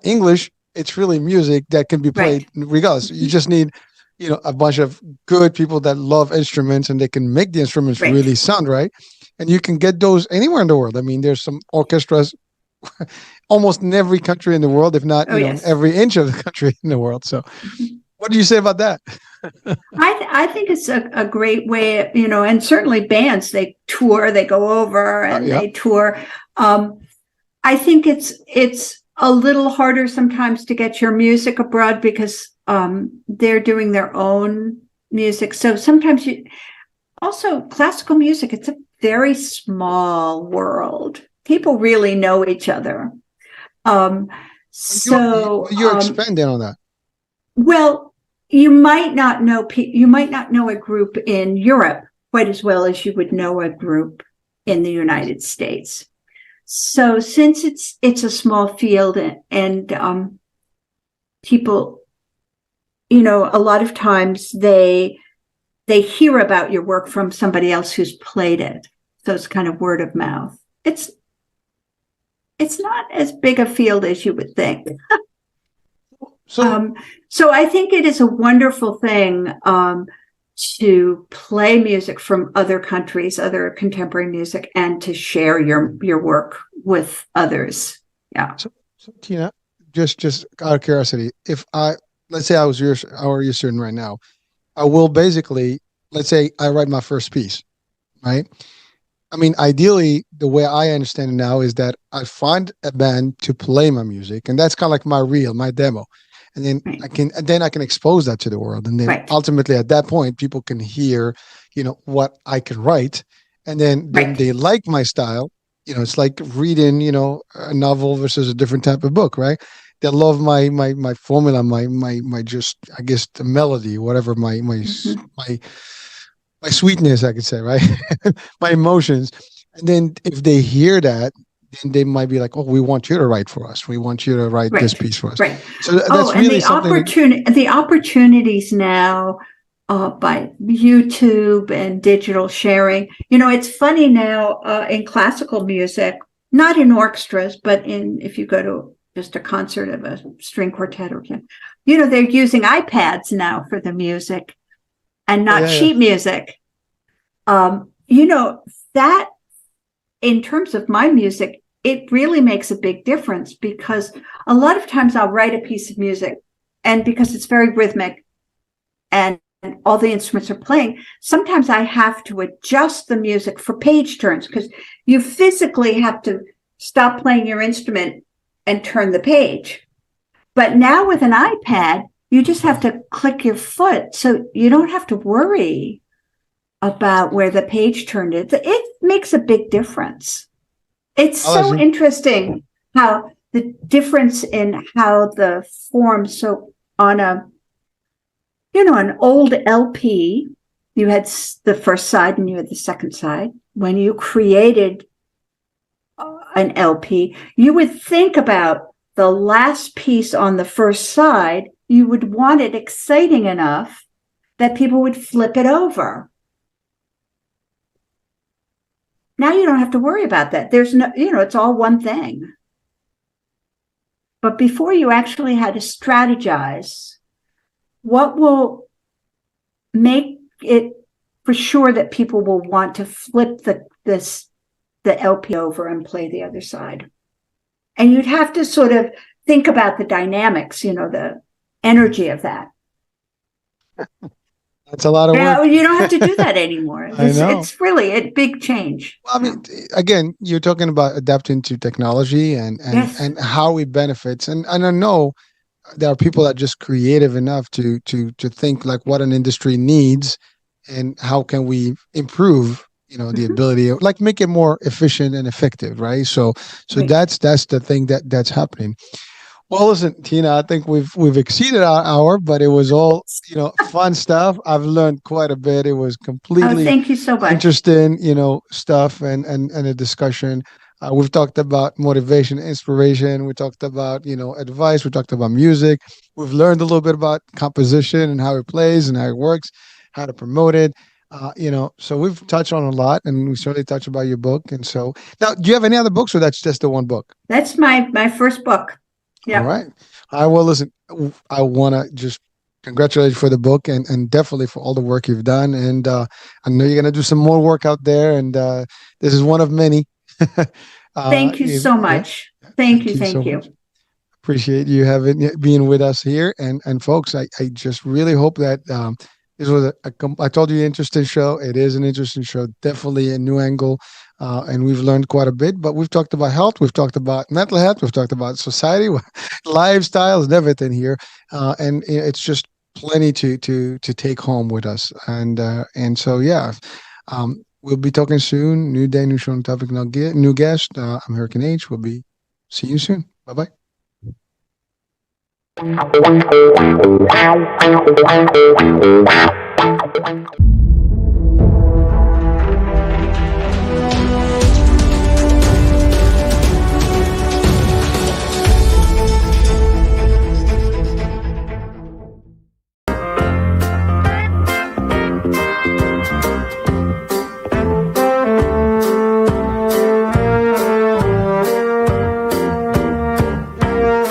English, it's really music that can be played regardless. You just need, a bunch of good people that love instruments, and they can make the instruments really sound right. And you can get those anywhere in the world. I mean, there's some orchestras almost in every country in the world, if not every inch of the country in the world. So what do you say about that? I think it's a great way, and certainly bands, they tour, they go over and they tour. I think it's a little harder sometimes to get your music abroad, because they're doing their own music. So sometimes also classical music, it's a very small world. People really know each other. You're expanding on that. Well, you might not know a group in Europe quite as well as you would know a group in the United States. So since it's a small field, and people, a lot of times they hear about your work from somebody else who's played it. So it's kind of word of mouth. It's not as big a field as you would think. So I think it is a wonderful thing to play music from other countries, other contemporary music, and to share your work with others. Yeah. So Tina, just out of curiosity, let's say I was your student right now, I will basically, let's say I write my first piece, right? I mean, ideally, the way I understand it now is that I find a band to play my music, and that's kind of like my demo. And then I can expose that to the world. And then ultimately at that point, people can hear, what I can write. And then they like my style. It's like reading, a novel versus a different type of book, right? They love my formula, my just, I guess, the melody, whatever, my sweetness, I could say, right? My emotions. And then if they hear that, then they might be like, oh, we want you to write for us. We want you to write this piece for us. Right. So that's really the opportunities now by YouTube and digital sharing. It's funny now in classical music, not in orchestras, but if you go to just a concert of a string quartet or something, they're using iPads now for the music and not sheet music. That in terms of my music, it really makes a big difference, because a lot of times I'll write a piece of music, and because it's very rhythmic and all the instruments are playing, sometimes I have to adjust the music for page turns because you physically have to stop playing your instrument and turn the page. But now with an iPad, you just have to click your foot. So you don't have to worry about where the page turned is. It makes a big difference. It's so interesting how the difference in how the form, so on an old LP, you had the first side and you had the second side. When you created an LP, you would think about the last piece on the first side. You would want it exciting enough that people would flip it over. Now you don't have to worry about that. There's no, it's all one thing. But before, you actually had to strategize what will make it for sure that people will want to flip the LP over and play the other side. And you'd have to sort of think about the dynamics, the energy of that. That's a lot of work. You don't have to do that anymore. It's really a big change. Well, I mean, again, you're talking about adapting to technology and how it benefits. And I know there are people that are just creative enough to think like what an industry needs and how can we improve, the ability of like make it more efficient and effective, right? So right. That's the thing that's happening. Well, listen, Tina, I think we've exceeded our hour, but it was all, fun stuff. I've learned quite a bit. It was completely thank you so much. Interesting, stuff and a discussion. We've talked about motivation, inspiration. We talked about, advice. We talked about music. We've learned a little bit about composition and how it plays and how it works, how to promote it. So we've touched on a lot, and we certainly touched about your book. And so now, do you have any other books, or that's just the one book? That's my first book. Yeah. All right. Well, listen, I want to just congratulate you for the book and definitely for all the work you've done. And I know you're going to do some more work out there. And this is one of many. Thank you so much. Yeah. Thank you. Much. Appreciate you being with us here. And folks, I just really hope that this was I told you, interesting show. It is an interesting show, definitely a new angle. And we've learned quite a bit, but we've talked about health, we've talked about mental health, we've talked about society, lifestyles, and everything here. And it's just plenty to take home with us. And so, yeah, we'll be talking soon. New day, new show, new topic, new guest. I'm Hurricane H. See you soon. Bye-bye.